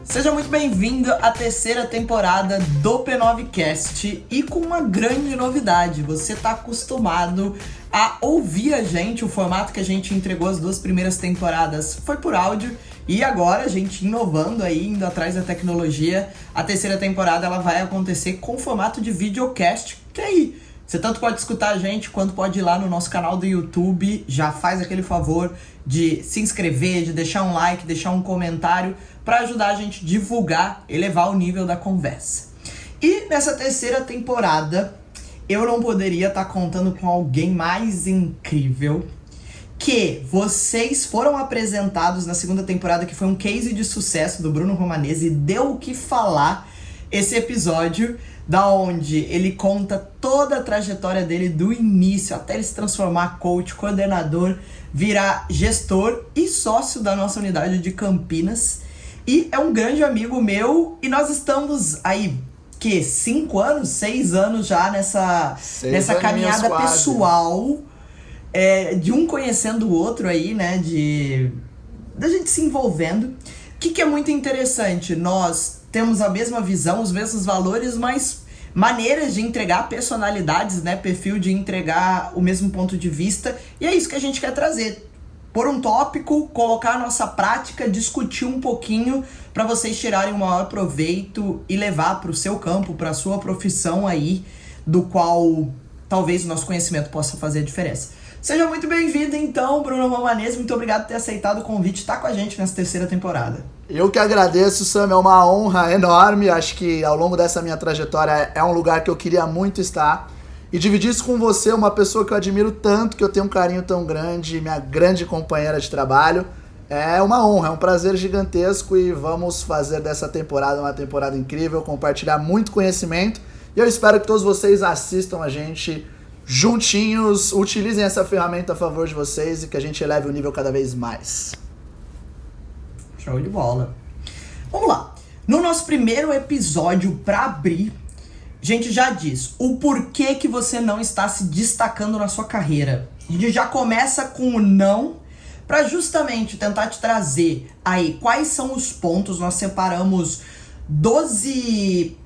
Seja muito bem-vindo à terceira temporada do P9Cast e com uma grande novidade. Você está acostumado a ouvir a gente, o formato que a gente entregou as duas primeiras temporadas foi por áudio e agora a gente inovando aí, indo atrás da tecnologia, a terceira temporada ela vai acontecer com formato de videocast, que aí você tanto pode escutar a gente quanto pode ir lá no nosso canal do YouTube. Já faz aquele favor de se inscrever, de deixar um like, deixar um comentário para ajudar a gente a divulgar, elevar o nível da conversa. E nessa terceira temporada, eu não poderia estar contando com alguém mais incrível, que vocês foram apresentados na segunda temporada, que foi um case de sucesso do Bruno Romanese, deu o que falar esse episódio, da onde ele conta toda a trajetória dele do início até ele se transformar coach, coordenador, virar gestor e sócio da nossa unidade de Campinas. E é um grande amigo meu e nós estamos aí, 5 anos, 6 anos já nessa caminhada pessoal, de um conhecendo o outro aí, né, da gente se envolvendo. O que é muito interessante, nós temos a mesma visão, os mesmos valores, mas maneiras de entregar personalidades, né? Perfil de entregar o mesmo ponto de vista. E é isso que a gente quer trazer. Por um tópico, colocar a nossa prática, discutir um pouquinho para vocês tirarem o maior proveito e levar para o seu campo, para a sua profissão aí, do qual talvez o nosso conhecimento possa fazer a diferença. Seja muito bem-vindo, então, Bruno Romanese. Muito obrigado por ter aceitado o convite e estar com a gente nessa terceira temporada. Eu que agradeço, Sam. É uma honra enorme. Acho que ao longo dessa minha trajetória é um lugar que eu queria muito estar. E dividir isso com você, uma pessoa que eu admiro tanto, que eu tenho um carinho tão grande, minha grande companheira de trabalho, é uma honra, é um prazer gigantesco e vamos fazer dessa temporada uma temporada incrível, compartilhar muito conhecimento. E eu espero que todos vocês assistam a gente juntinhos, utilizem essa ferramenta a favor de vocês e que a gente eleve o nível cada vez mais. Show de bola. Vamos lá. No nosso primeiro episódio, para abrir, a gente já diz o porquê que você não está se destacando na sua carreira. A gente já começa com o não, para justamente tentar te trazer aí quais são os pontos. Nós separamos 12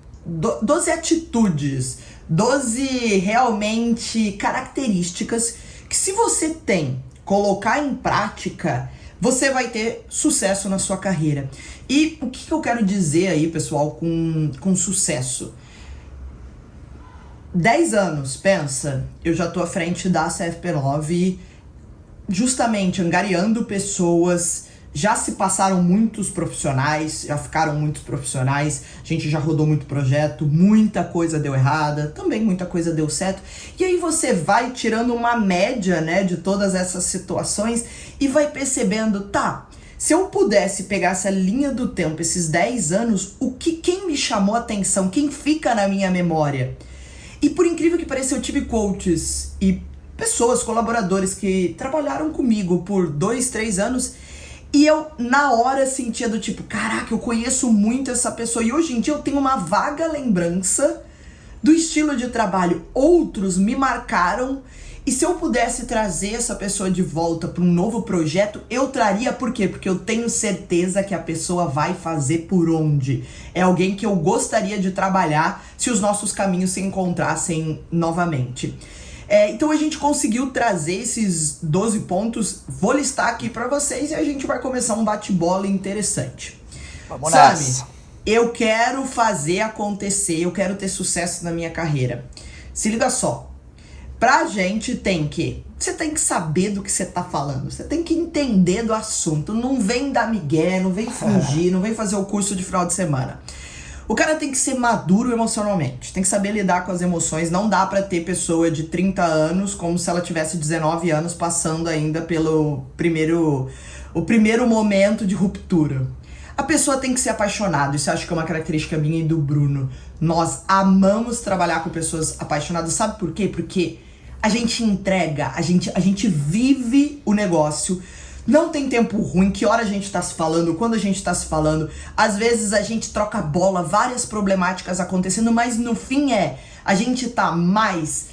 atitudes, 12 realmente características que, se você tem, colocar em prática, você vai ter sucesso na sua carreira. E o que eu quero dizer aí, pessoal, com sucesso? 10 anos, pensa, eu já tô à frente da CFP9, justamente angariando pessoas. Já se passaram muitos profissionais, já ficaram muitos profissionais, a gente já rodou muito projeto, muita coisa deu errada, também muita coisa deu certo. E aí você vai tirando uma média, né, de todas essas situações e vai percebendo, tá, se eu pudesse pegar essa linha do tempo, esses 10 anos, quem me chamou a atenção, quem fica na minha memória? E por incrível que pareça, eu tive coaches e pessoas, colaboradores que trabalharam comigo por 2, 3 anos. E eu, na hora, sentia do tipo, caraca, eu conheço muito essa pessoa. E hoje em dia eu tenho uma vaga lembrança do estilo de trabalho. Outros me marcaram. E se eu pudesse trazer essa pessoa de volta para um novo projeto, eu traria. Por quê? Porque eu tenho certeza que a pessoa vai fazer por onde. É alguém que eu gostaria de trabalhar se os nossos caminhos se encontrassem novamente. Então a gente conseguiu trazer esses 12 pontos, vou listar aqui pra vocês e a gente vai começar um bate-bola interessante. Vamos nessa. Eu quero fazer acontecer, eu quero ter sucesso na minha carreira. Se liga só, pra gente você tem que saber do que você tá falando, você tem que entender do assunto, não vem dar migué, não vem fingir, não vem fazer o curso de final de semana. O cara tem que ser maduro emocionalmente, tem que saber lidar com as emoções. Não dá pra ter pessoa de 30 anos como se ela tivesse 19 anos passando ainda pelo primeiro momento de ruptura. A pessoa tem que ser apaixonada, isso eu acho que é uma característica minha e do Bruno. Nós amamos trabalhar com pessoas apaixonadas, sabe por quê? Porque a gente entrega, a gente vive o negócio. Não tem tempo ruim, que hora a gente tá se falando, quando a gente tá se falando. Às vezes a gente troca bola, várias problemáticas acontecendo, mas no fim a gente tá mais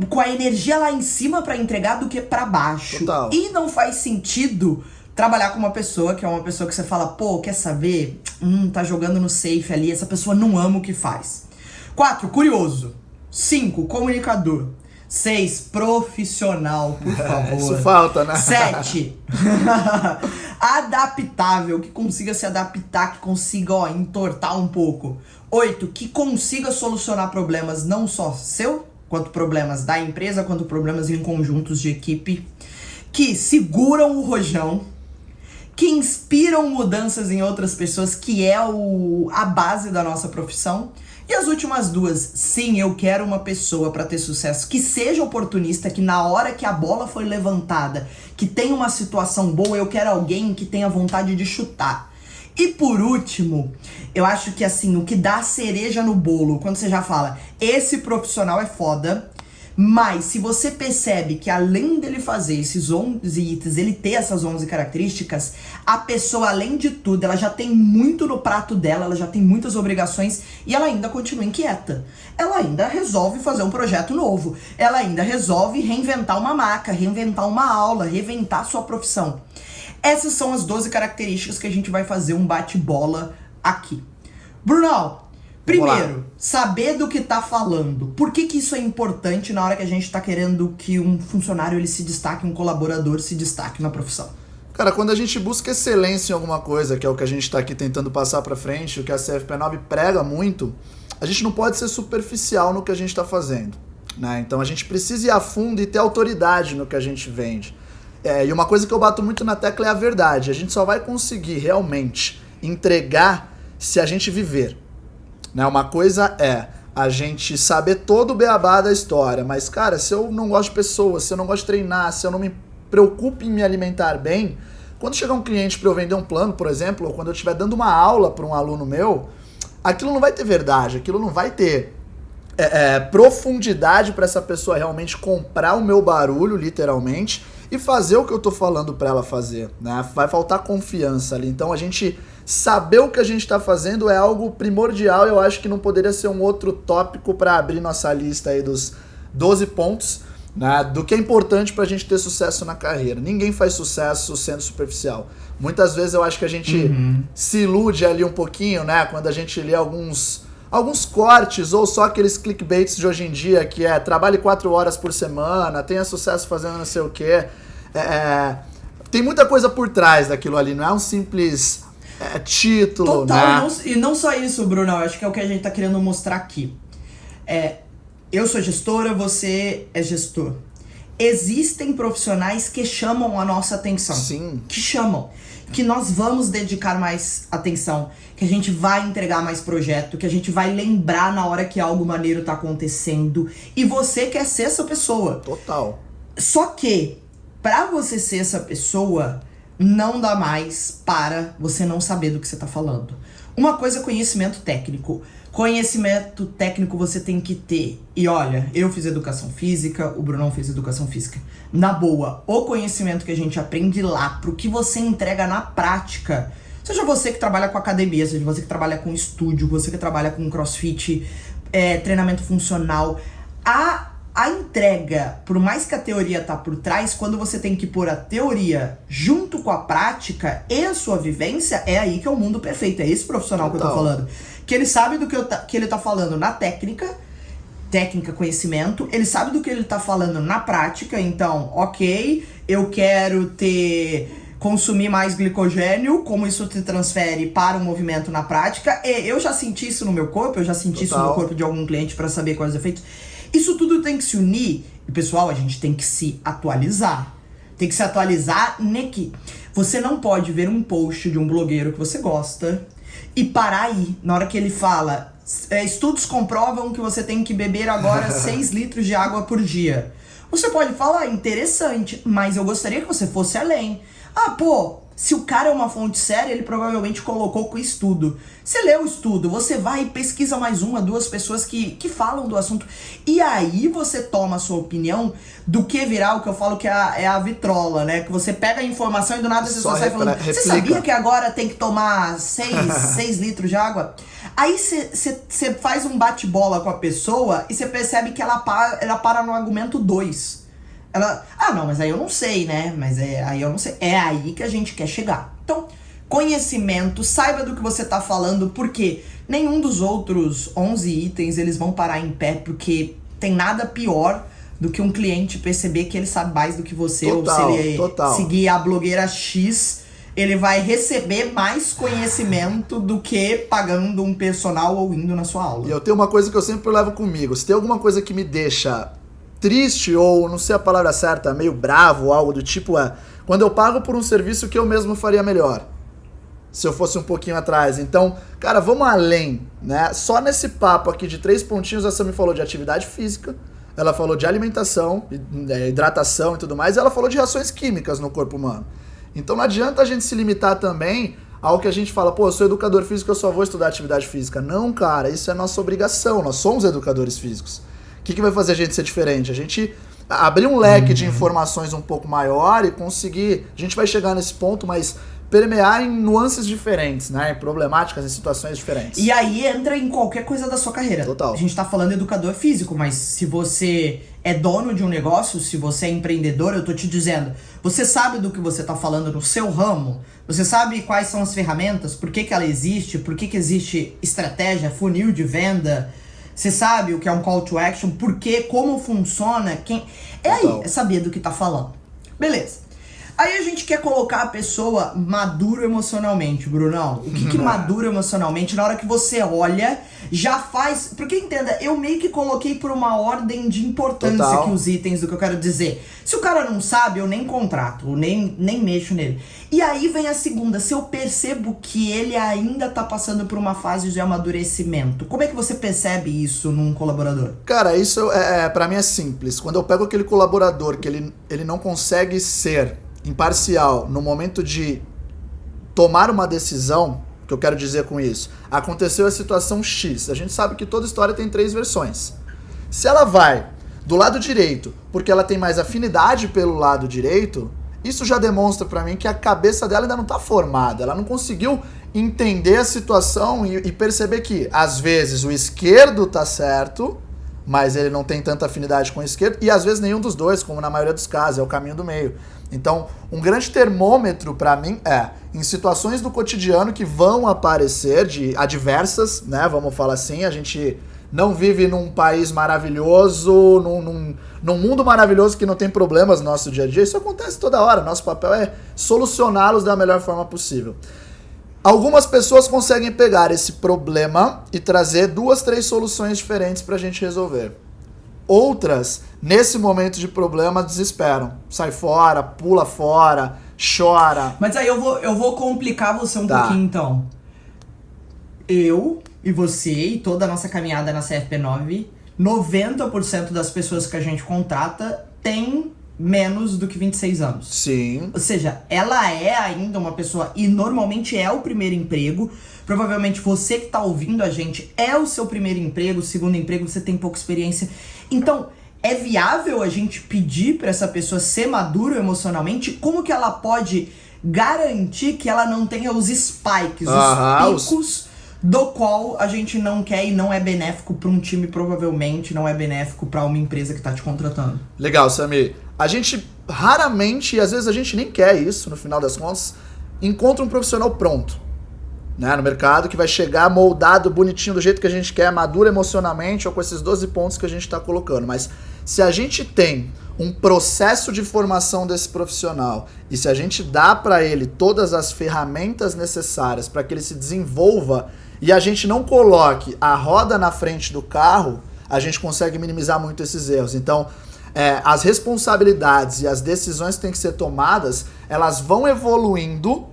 com a energia lá em cima pra entregar do que pra baixo. Total. E não faz sentido Trabalhar com uma pessoa que é uma pessoa que você fala, pô, quer saber? Tá jogando no safe ali, essa pessoa não ama o que faz. 4, curioso. 5, comunicador. 6, profissional, por favor. Isso falta, né? 7, adaptável, que consiga se adaptar, que consiga, entortar um pouco. 8, que consiga solucionar problemas não só seu, quanto problemas da empresa, quanto problemas em conjuntos de equipe. Que seguram o rojão, que inspiram mudanças em outras pessoas, que é a base da nossa profissão. E as últimas 2, sim, eu quero uma pessoa para ter sucesso que seja oportunista, que na hora que a bola foi levantada, que tenha uma situação boa, eu quero alguém que tenha vontade de chutar. E por último, eu acho que assim, o que dá a cereja no bolo, quando você já fala, esse profissional é foda, mas se você percebe que além dele fazer esses 11 itens, ele ter essas 11 características, a pessoa, além de tudo, ela já tem muito no prato dela, ela já tem muitas obrigações e ela ainda continua inquieta. Ela ainda resolve fazer um projeto novo, ela ainda resolve reinventar uma marca, reinventar uma aula, reinventar a sua profissão. Essas são as 12 características que a gente vai fazer um bate-bola aqui. Brunão, primeiro, saber do que tá falando. Por que isso é importante na hora que a gente tá querendo que um funcionário ele se destaque, um colaborador se destaque na profissão? Cara, quando a gente busca excelência em alguma coisa, que é o que a gente tá aqui tentando passar pra frente, o que a CFP9 prega muito, a gente não pode ser superficial no que a gente tá fazendo, né? Então a gente precisa ir a fundo e ter autoridade no que a gente vende. E uma coisa que eu bato muito na tecla é a verdade. A gente só vai conseguir realmente entregar se a gente viver. Né? Uma coisa é a gente saber todo o beabá da história, mas, cara, se eu não gosto de pessoas, se eu não gosto de treinar, se eu não me preocupo em me alimentar bem, quando chegar um cliente para eu vender um plano, por exemplo, ou quando eu estiver dando uma aula para um aluno meu, aquilo não vai ter verdade, aquilo não vai ter profundidade para essa pessoa realmente comprar o meu barulho, literalmente, e fazer o que eu tô falando para ela fazer, né? Vai faltar confiança ali. Então a gente saber o que a gente tá fazendo é algo primordial. Eu acho que não poderia ser um outro tópico para abrir nossa lista aí dos 12 pontos, né, do que é importante pra gente ter sucesso na carreira. Ninguém faz sucesso sendo superficial. Muitas vezes eu acho que a gente se ilude ali um pouquinho, né, quando a gente lê alguns cortes ou só aqueles clickbaits de hoje em dia que é trabalhe 4 horas por semana, tenha sucesso fazendo não sei o quê. Tem muita coisa por trás daquilo ali, não é um simples título. Total, né? E não só isso, Bruno, eu acho que é o que a gente tá querendo mostrar aqui. Eu sou gestora, você é gestor. Existem profissionais que chamam a nossa atenção. Sim. Que chamam. Que nós vamos dedicar mais atenção. Que a gente vai entregar mais projeto. Que a gente vai lembrar na hora que algo maneiro tá acontecendo. E você quer ser essa pessoa. Total. Só que, pra você ser essa pessoa, não dá mais para você não saber do que você tá falando. Uma coisa é conhecimento técnico. Conhecimento técnico você tem que ter. E olha, eu fiz educação física, o Brunão fez educação física. Na boa, o conhecimento que a gente aprende lá, pro que você entrega na prática, seja você que trabalha com academia, seja você que trabalha com estúdio, você que trabalha com crossfit, treinamento funcional, a entrega, por mais que a teoria tá por trás, quando você tem que pôr a teoria junto com a prática e a sua vivência, é aí que é o mundo perfeito. É esse profissional que eu tô falando. Que ele sabe do que ele tá falando na técnica, conhecimento, ele sabe do que ele tá falando na prática, então, ok, eu quero consumir mais glicogênio, como isso te transfere para o movimento na prática, e eu já senti isso no meu corpo, eu já senti isso no corpo de algum cliente para saber quais os efeitos. Isso tudo tem que se unir, e pessoal, a gente tem que se atualizar. Tem que se atualizar, né, que você não pode ver um post de um blogueiro que você gosta e parar aí, na hora que ele fala, estudos comprovam que você tem que beber agora 6 litros de água por dia. Você pode falar, interessante, mas eu gostaria que você fosse além. Se o cara é uma fonte séria, ele provavelmente colocou com estudo. Você lê o estudo, você vai e pesquisa mais 1, 2 pessoas que falam do assunto. E aí você toma a sua opinião do que virar o que eu falo que é a vitrola, né? Que você pega a informação e do nada você só sai falando. Você sabia que agora tem que tomar 6 litros de água? Aí você faz um bate-bola com a pessoa e você percebe que ela para no argumento 2. não, mas aí eu não sei, né? Aí eu não sei. É aí que a gente quer chegar. Então, conhecimento, saiba do que você tá falando, porque nenhum dos outros 11 itens eles vão parar em pé, porque tem nada pior do que um cliente perceber que ele sabe mais do que você, Total, ou se ele total. seguir a blogueira X, ele vai receber mais conhecimento do que pagando um personal ou indo na sua aula. E eu tenho uma coisa que eu sempre levo comigo. Se tem alguma coisa que me deixa triste, ou não sei a palavra certa, meio bravo, ou algo do tipo, quando eu pago por um serviço que eu mesmo faria melhor. Se eu fosse um pouquinho atrás. Então, cara, vamos além, né? Só nesse papo aqui de 3 pontinhos, a Sam me falou de atividade física, ela falou de alimentação, hidratação e tudo mais, e ela falou de reações químicas no corpo humano. Então não adianta a gente se limitar também ao que a gente fala, pô, eu sou educador físico, eu só vou estudar atividade física. Não, cara, isso é nossa obrigação, nós somos educadores físicos. O que vai fazer a gente ser diferente? A gente abrir um leque de informações um pouco maior e conseguir, a gente vai chegar nesse ponto, mas permear em nuances diferentes, né? Em problemáticas, em situações diferentes. E aí entra em qualquer coisa da sua carreira. Total. A gente tá falando educador físico, mas se você é dono de um negócio, se você é empreendedor, eu tô te dizendo, você sabe do que você tá falando no seu ramo? Você sabe quais são as ferramentas? Por que ela existe? Por que existe estratégia, funil de venda? Você sabe o que é um call to action? Por quê? Como funciona? Aí, é saber do que tá falando. Beleza. Aí a gente quer colocar a pessoa maduro emocionalmente, Brunão. O que maduro emocionalmente? Na hora que você olha, já faz... Porque, entenda, eu meio que coloquei por uma ordem de importância aqui os itens do que eu quero dizer. Se o cara não sabe, eu nem contrato, eu nem mexo nele. E aí vem a segunda, se eu percebo que ele ainda tá passando por uma fase de amadurecimento, como é que você percebe isso num colaborador? Cara, isso pra mim é simples. Quando eu pego aquele colaborador que ele não consegue ser imparcial no momento de tomar uma decisão, o que eu quero dizer com isso? Aconteceu a situação X. A gente sabe que toda história tem 3 versões. Se ela vai do lado direito porque ela tem mais afinidade pelo lado direito, isso já demonstra pra mim que a cabeça dela ainda não tá formada. Ela não conseguiu entender a situação e perceber que, às vezes, o esquerdo tá certo, mas ele não tem tanta afinidade com o esquerdo, e às vezes nenhum dos dois, como na maioria dos casos, é o caminho do meio. Então, um grande termômetro pra mim em situações do cotidiano que vão aparecer, de adversas, né, vamos falar assim, a gente não vive num país maravilhoso, num mundo maravilhoso que não tem problemas no nosso dia a dia, isso acontece toda hora, nosso papel é solucioná-los da melhor forma possível. Algumas pessoas conseguem pegar esse problema e trazer 2, 3 soluções diferentes pra gente resolver. Outras, nesse momento de problema, desesperam. Sai fora, pula fora, chora. Mas aí eu vou complicar você um pouquinho, então. Eu e você e toda a nossa caminhada na CFP9, 90% das pessoas que a gente contrata tem menos do que 26 anos. Sim. Ou seja, ela é ainda uma pessoa, e normalmente é o primeiro emprego. Provavelmente você que tá ouvindo a gente é o seu primeiro emprego, segundo emprego, você tem pouca experiência. Então, é viável a gente pedir pra essa pessoa ser madura emocionalmente? Como que ela pode garantir que ela não tenha os spikes, os picos do qual a gente não quer e não é benéfico pra um time, provavelmente não é benéfico pra uma empresa que tá te contratando? Legal, Samir. A gente raramente, e às vezes a gente nem quer isso, no final das contas, encontra um profissional pronto, né, no mercado, que vai chegar moldado, bonitinho, do jeito que a gente quer, maduro emocionalmente, ou com esses 12 pontos que a gente está colocando. Mas se a gente tem um processo de formação desse profissional, e se a gente dá para ele todas as ferramentas necessárias para que ele se desenvolva, e a gente não coloque a roda na frente do carro, a gente consegue minimizar muito esses erros. Então, as responsabilidades e as decisões que têm que ser tomadas, elas vão evoluindo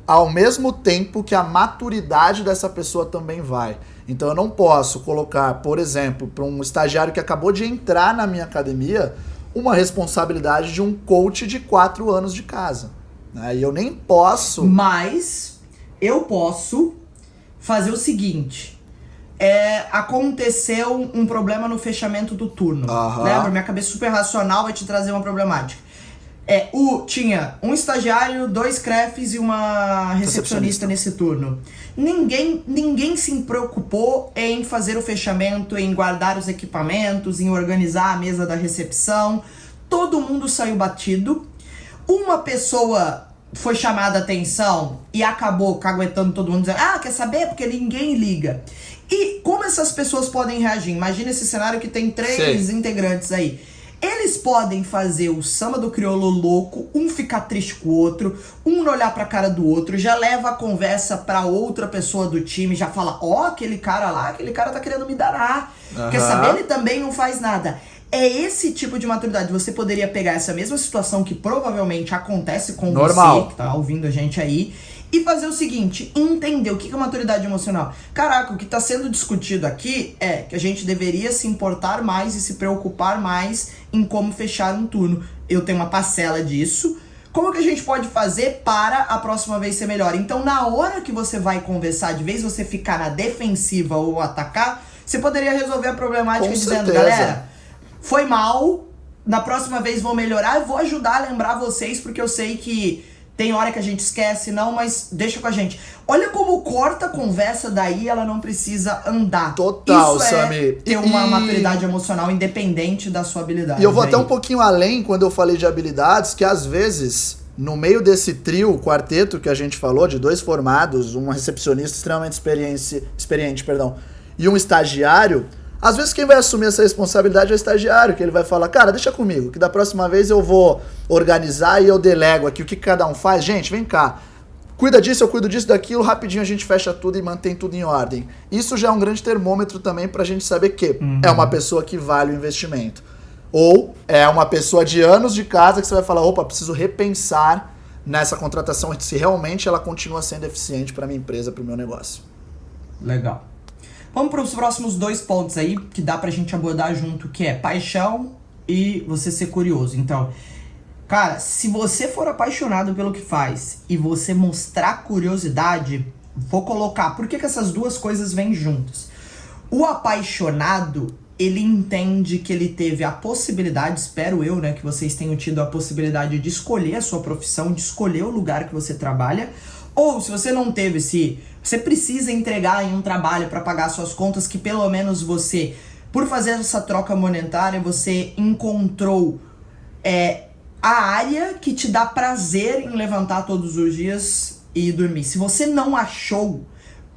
ao mesmo tempo que a maturidade dessa pessoa também vai. Então eu não posso colocar, por exemplo, para um estagiário que acabou de entrar na minha academia, uma responsabilidade de um coach de 4 anos de casa, né? E eu nem posso... Mas eu posso fazer o seguinte... aconteceu um problema no fechamento do turno. Lembra? Minha cabeça super racional vai te trazer uma problemática. Tinha um estagiário, 2 crefes e uma recepcionista nesse turno. Ninguém se preocupou em fazer o fechamento, em guardar os equipamentos, em organizar a mesa da recepção. todo mundo saiu batido, uma pessoa foi chamada a atenção e acabou caguetando todo mundo, dizendo, quer saber? Porque ninguém liga. E como essas pessoas podem reagir? Imagina esse cenário que tem 3 integrantes aí. Eles podem fazer o samba do crioulo louco, um ficar triste com o outro, um não olhar pra cara do outro, já leva a conversa pra outra pessoa do time, já fala, aquele cara lá, aquele cara tá querendo me danar. Quer saber? Ele também não faz nada. É esse tipo de maturidade. Você poderia pegar essa mesma situação que provavelmente acontece com você, que tá ouvindo a gente aí, e fazer o seguinte, entender o que é maturidade emocional. Caraca, o que tá sendo discutido aqui é que a gente deveria se importar mais e se preocupar mais em como fechar um turno. Eu tenho uma parcela disso. Como que a gente pode fazer para a próxima vez ser melhor? Então, na hora que você vai conversar, de vez você ficar na defensiva ou atacar, você poderia resolver a problemática dizendo, galera, foi mal, na próxima vez vou melhorar, eu vou ajudar a lembrar vocês, porque eu sei que tem hora que a gente esquece, não, mas deixa com a gente. Olha como corta a conversa daí, ela não precisa andar. Total, isso Sammy. Ter uma maturidade emocional independente da sua habilidade. E eu vou até um pouquinho além quando eu falei de habilidades, que às vezes, no meio desse trio, quarteto que a gente falou, de 2 formados, uma recepcionista extremamente experiente, e um estagiário, às vezes quem vai assumir essa responsabilidade é o estagiário, que ele vai falar, cara, deixa comigo, que da próxima vez eu vou organizar e eu delego aqui o que cada um faz. Gente, vem cá, cuida disso, eu cuido disso, daquilo, rapidinho a gente fecha tudo e mantém tudo em ordem. Isso já é um grande termômetro também pra gente saber que é uma pessoa que vale o investimento. Ou é uma pessoa de anos de casa que você vai falar, opa, preciso repensar nessa contratação, se realmente ela continua sendo eficiente pra minha empresa, pro meu negócio. Legal. Vamos para os próximos 2 pontos aí, que dá pra gente abordar junto, que é paixão e você ser curioso. Então, cara, se você for apaixonado pelo que faz e você mostrar curiosidade, vou colocar, por que essas 2 coisas vêm juntas? O apaixonado, ele entende que ele teve a possibilidade, espero eu, né, que vocês tenham tido a possibilidade de escolher a sua profissão, de escolher o lugar que você trabalha, ou se você não teve, se você precisa entregar em um trabalho para pagar suas contas, que pelo menos você, por fazer essa troca monetária, você encontrou a área que te dá prazer em levantar todos os dias e dormir. Se você não achou,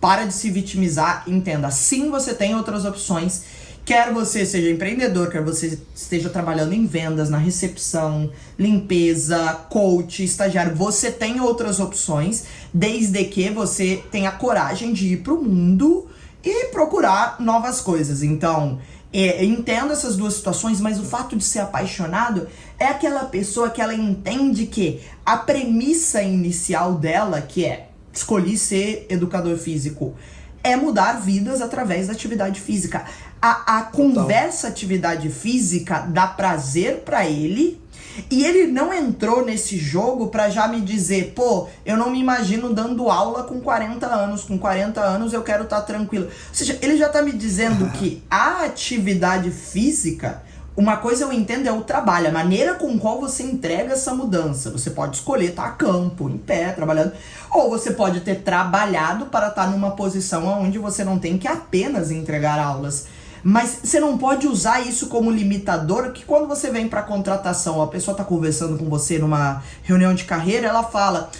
para de se vitimizar, entenda, sim, você tem outras opções. Quer você seja empreendedor, quer você esteja trabalhando em vendas, na recepção, limpeza, coach, estagiário, você tem outras opções, desde que você tenha coragem de ir pro mundo e procurar novas coisas. Então, entendo essas 2 situações, mas o fato de ser apaixonado é aquela pessoa que ela entende que a premissa inicial dela, que é escolhi ser educador físico, é mudar vidas através da atividade física. A conversa atividade física dá prazer pra ele, e ele não entrou nesse jogo pra já me dizer, pô, eu não me imagino dando aula com 40 anos, com 40 anos eu quero estar tranquilo. Ou seja, ele já tá me dizendo que a atividade física, uma coisa eu entendo é o trabalho, a maneira com qual você entrega essa mudança. Você pode escolher estar a campo, em pé, trabalhando, ou você pode ter trabalhado para estar numa posição onde você não tem que apenas entregar aulas. Mas você não pode usar isso como limitador, que quando você vem para contratação, a pessoa tá conversando com você numa reunião de carreira, ela fala,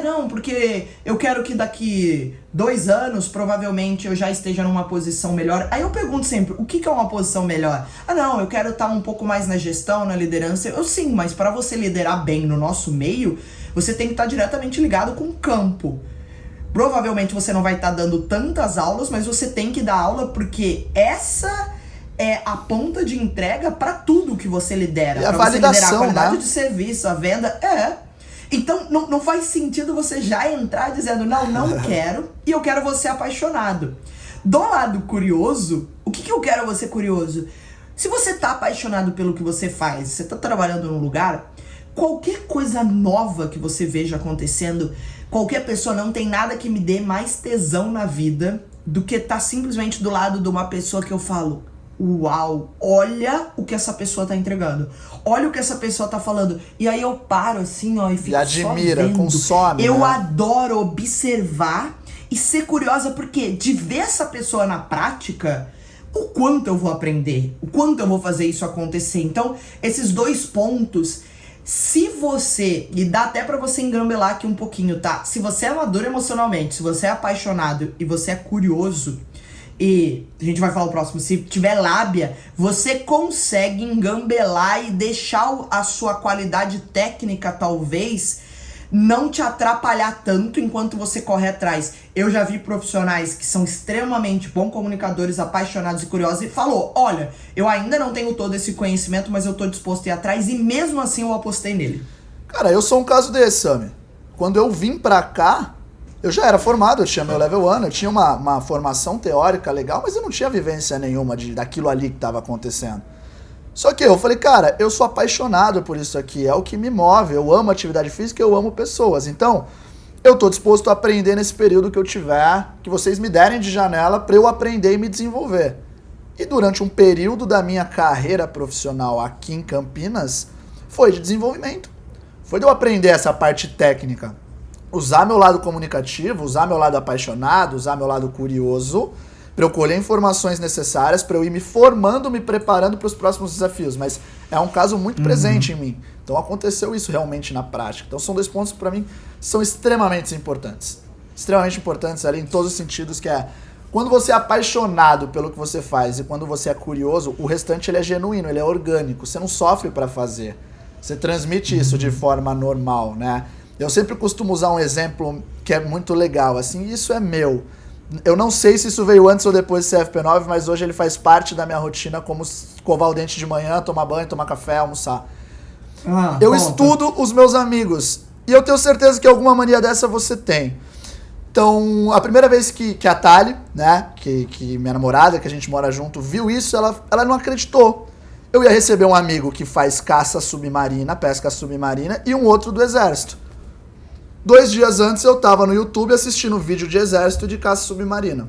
não, porque eu quero que daqui 2 anos, provavelmente, eu já esteja numa posição melhor. Aí eu pergunto sempre, o que é uma posição melhor? Não, eu quero estar um pouco mais na gestão, na liderança. Eu sim, mas para você liderar bem no nosso meio, você tem que estar diretamente ligado com o campo. Provavelmente você não vai estar dando tantas aulas, mas você tem que dar aula porque essa é a ponta de entrega para tudo que você lidera. E a pra validação, você liderar a qualidade né? de serviço, a venda. Então não faz sentido você já entrar dizendo não quero e eu quero você apaixonado. Do lado curioso, o que eu quero você curioso? Se você tá apaixonado pelo que você faz, você tá trabalhando num lugar, qualquer coisa nova que você veja acontecendo, qualquer pessoa, não tem nada que me dê mais tesão na vida do que tá simplesmente do lado de uma pessoa que eu falo, uau, olha o que essa pessoa tá entregando, olha o que essa pessoa tá falando, e aí eu paro assim, ó, e fico e admira, só vendo. consome, eu né? adoro observar e ser curiosa, porque de ver essa pessoa na prática, o quanto eu vou aprender, o quanto eu vou fazer isso acontecer. Então, esses 2 pontos, se você, e dá até pra você engrambelar aqui um pouquinho, tá? Se você é maduro emocionalmente, se você é apaixonado e você é curioso, e a gente vai falar o próximo, se tiver lábia, você consegue engambelar e deixar a sua qualidade técnica, talvez, não te atrapalhar tanto enquanto você corre atrás. Eu já vi profissionais que são extremamente bons comunicadores, apaixonados e curiosos, e falou, olha, eu ainda não tenho todo esse conhecimento, mas eu tô disposto a ir atrás, e mesmo assim eu apostei nele. Cara, eu sou um caso desse, Sami. Quando eu vim pra cá, eu já era formado, eu tinha meu level 1, eu tinha uma formação teórica legal, mas eu não tinha vivência nenhuma daquilo ali que tava acontecendo. Só que eu falei, cara, eu sou apaixonado por isso aqui, é o que me move, eu amo atividade física, eu amo pessoas. Então, eu tô disposto a aprender nesse período que eu tiver, que vocês me derem de janela pra eu aprender e me desenvolver. E durante um período da minha carreira profissional aqui em Campinas, foi de desenvolvimento. Foi de eu aprender essa parte técnica, usar meu lado comunicativo, usar meu lado apaixonado, usar meu lado curioso, para eu colher informações necessárias, para eu ir me formando, me preparando para os próximos desafios. Mas é um caso muito presente em mim. Então aconteceu isso realmente na prática. Então são 2 pontos que para mim são extremamente importantes. Extremamente importantes ali em todos os sentidos, que é quando você é apaixonado pelo que você faz e quando você é curioso, o restante ele é genuíno, ele é orgânico. Você não sofre para fazer. Você transmite isso de forma normal, né? Eu sempre costumo usar um exemplo que é muito legal, assim, isso é meu. Eu não sei se isso veio antes ou depois do CFP9, mas hoje ele faz parte da minha rotina, como escovar o dente de manhã, tomar banho, tomar café, almoçar. Eu estudo os meus amigos. E eu tenho certeza que alguma mania dessa você tem. Então, a primeira vez que a Thali, né, que minha namorada, que a gente mora junto, viu isso, ela não acreditou. Eu ia receber um amigo que faz caça submarina, pesca submarina, e um outro do exército. 2 dias antes eu tava no YouTube assistindo um vídeo de exército de caça submarina.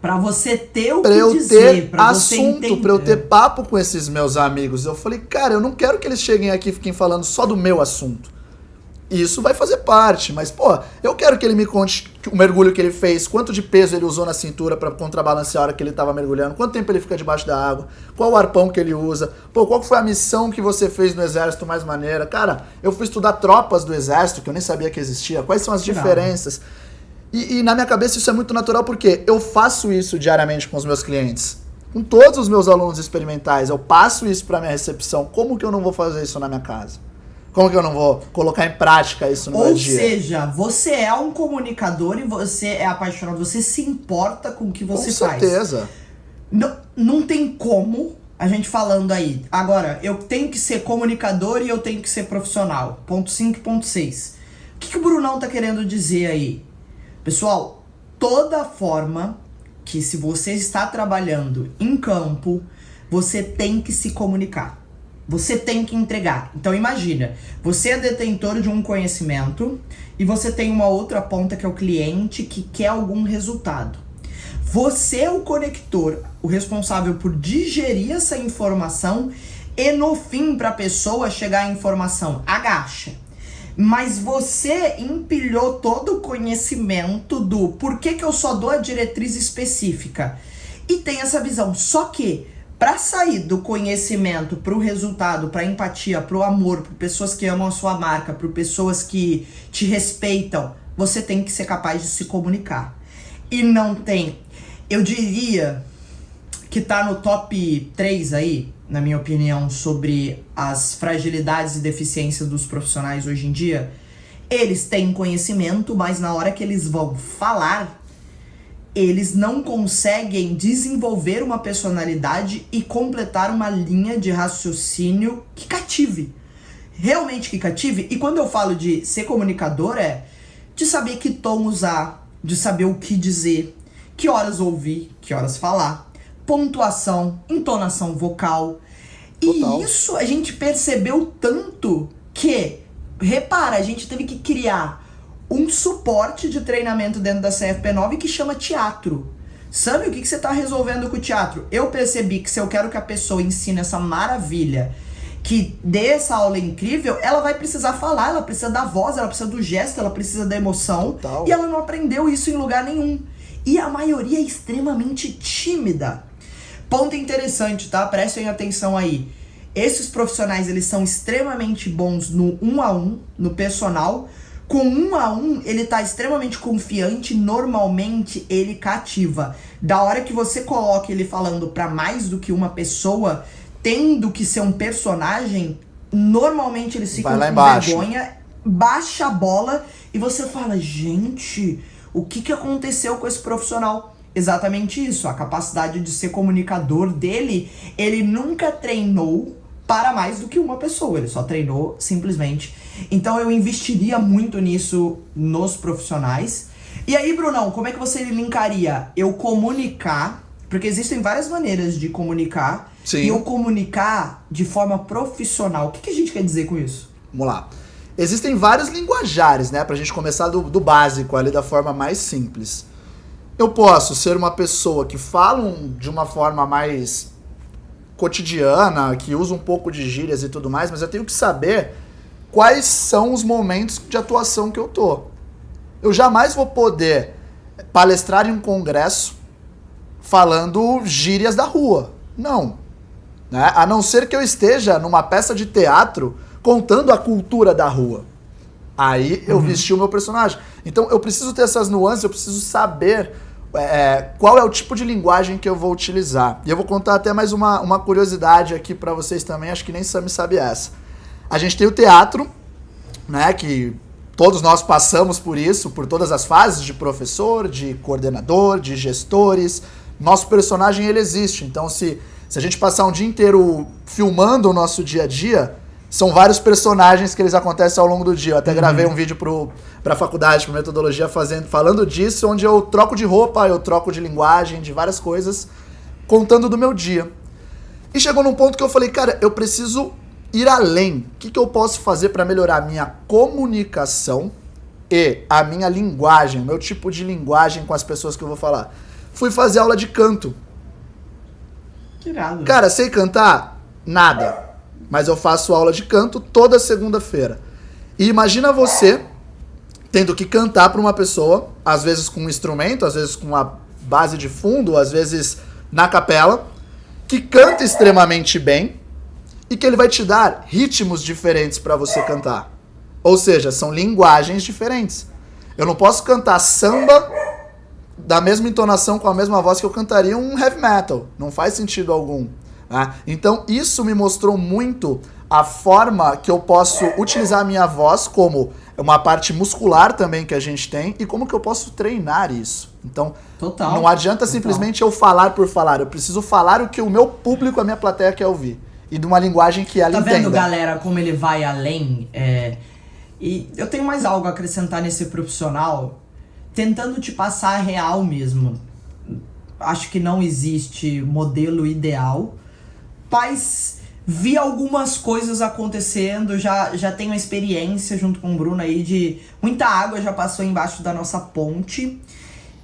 Pra você ter o que dizer, pra você entender. Pra eu ter papo com esses meus amigos. Eu falei, cara, eu não quero que eles cheguem aqui e fiquem falando só do meu assunto. Isso vai fazer parte, mas, pô, eu quero que ele me conte o mergulho que ele fez, quanto de peso ele usou na cintura pra contrabalancear a hora que ele tava mergulhando, quanto tempo ele fica debaixo da água, qual o arpão que ele usa, pô, qual foi a missão que você fez no exército mais maneira. Cara, eu fui estudar tropas do exército, que eu nem sabia que existia, quais são as diferenças. E na minha cabeça isso é muito natural, porque eu faço isso diariamente com os meus clientes. Com todos os meus alunos experimentais, eu passo isso pra minha recepção. Como que eu não vou fazer isso na minha casa? Como que eu não vou colocar em prática isso no meu dia? Ou seja, você é um comunicador e você é apaixonado, você se importa com o que você faz. Com certeza. Não tem como, a gente falando aí, agora, eu tenho que ser comunicador e eu tenho que ser profissional. Ponto 5 e ponto 6. O que o Brunão tá querendo dizer aí? Pessoal, toda forma que se você está trabalhando em campo, você tem que se comunicar. Você tem que entregar. Então imagina, você é detentor de um conhecimento e você tem uma outra ponta que é o cliente que quer algum resultado. Você é o conector, o responsável por digerir essa informação e no fim para a pessoa chegar a informação, agacha. Mas você empilhou todo o conhecimento do porquê que eu só dou a diretriz específica. E tem essa visão, só que para sair do conhecimento pro resultado, pra empatia, pro amor, por pessoas que amam a sua marca, por pessoas que te respeitam, você tem que ser capaz de se comunicar. E não tem. Eu diria que tá no top 3 aí, na minha opinião, sobre as fragilidades e deficiências dos profissionais hoje em dia. Eles têm conhecimento, mas na hora que eles vão falar, eles não conseguem desenvolver uma personalidade e completar uma linha de raciocínio que cative. Realmente que cative. E quando eu falo de ser comunicador, é de saber que tom usar, de saber o que dizer, que horas ouvir, que horas falar, pontuação, entonação vocal. Total. E isso a gente percebeu tanto que, repara, a gente teve que criar um suporte de treinamento dentro da CFP9 que chama teatro. Sabe o que você está resolvendo com o teatro? Eu percebi que se eu quero que a pessoa ensine essa maravilha, que dê essa aula incrível, ela vai precisar falar, ela precisa da voz, ela precisa do gesto, ela precisa da emoção. Total. E ela não aprendeu isso em lugar nenhum. E a maioria é extremamente tímida. Ponto interessante, tá? Prestem atenção aí. Esses profissionais, eles são extremamente bons no 1 a 1, no personal. Com 1 a 1, ele tá extremamente confiante, normalmente ele cativa. Da hora que você coloca ele falando pra mais do que uma pessoa, tendo que ser um personagem, normalmente eles ficam com vergonha, baixa a bola e você fala, gente, o que aconteceu com esse profissional? Exatamente isso, a capacidade de ser comunicador dele, ele nunca treinou para mais do que uma pessoa, ele só treinou simplesmente. Então eu investiria muito nisso nos profissionais. E aí, Brunão, como é que você linkaria eu comunicar, porque existem várias maneiras de comunicar, Sim. E eu comunicar de forma profissional. O que a gente quer dizer com isso? Vamos lá. Existem vários linguajares, né? Pra gente começar do básico ali, da forma mais simples. Eu posso ser uma pessoa que fala de uma forma mais cotidiana, que usa um pouco de gírias e tudo mais, mas eu tenho que saber quais são os momentos de atuação que eu tô. Eu jamais vou poder palestrar em um congresso falando gírias da rua. Não. Né? A não ser que eu esteja numa peça de teatro contando a cultura da rua. Aí eu vesti o meu personagem. Então eu preciso ter essas nuances, eu preciso saber qual é o tipo de linguagem que eu vou utilizar. E eu vou contar até mais uma curiosidade aqui pra vocês também, acho que nem Sammy sabe essa. A gente tem o teatro, né, que todos nós passamos por isso, por todas as fases de professor, de coordenador, de gestores. Nosso personagem, ele existe. Então se a gente passar um dia inteiro filmando o nosso dia a dia, são vários personagens que eles acontecem ao longo do dia. Eu até gravei um vídeo pra faculdade, pra metodologia, falando disso, onde eu troco de roupa, eu troco de linguagem, de várias coisas, contando do meu dia. E chegou num ponto que eu falei, cara, eu preciso ir além. O que eu posso fazer para melhorar a minha comunicação e a minha linguagem, o meu tipo de linguagem com as pessoas que eu vou falar? Fui fazer aula de canto. Que irado. Cara, sei cantar? Nada. Mas eu faço aula de canto toda segunda-feira. E imagina você tendo que cantar para uma pessoa, às vezes com um instrumento, às vezes com uma base de fundo, às vezes na capela, que canta extremamente bem e que ele vai te dar ritmos diferentes para você cantar. Ou seja, são linguagens diferentes. Eu não posso cantar samba da mesma entonação, com a mesma voz que eu cantaria um heavy metal. Não faz sentido algum. Né? Então isso me mostrou muito a forma que eu posso utilizar a minha voz como uma parte muscular também que a gente tem e como que eu posso treinar isso. Então não adianta simplesmente eu falar por falar, eu preciso falar o que o meu público, a minha plateia quer ouvir e de uma linguagem que ela entenda. Tá vendo, galera, como ele vai além? E eu tenho mais algo a acrescentar nesse profissional, tentando te passar a real mesmo. Acho que não existe modelo ideal, mas vi algumas coisas acontecendo, já tenho uma experiência junto com o Bruno aí de muita água já passou embaixo da nossa ponte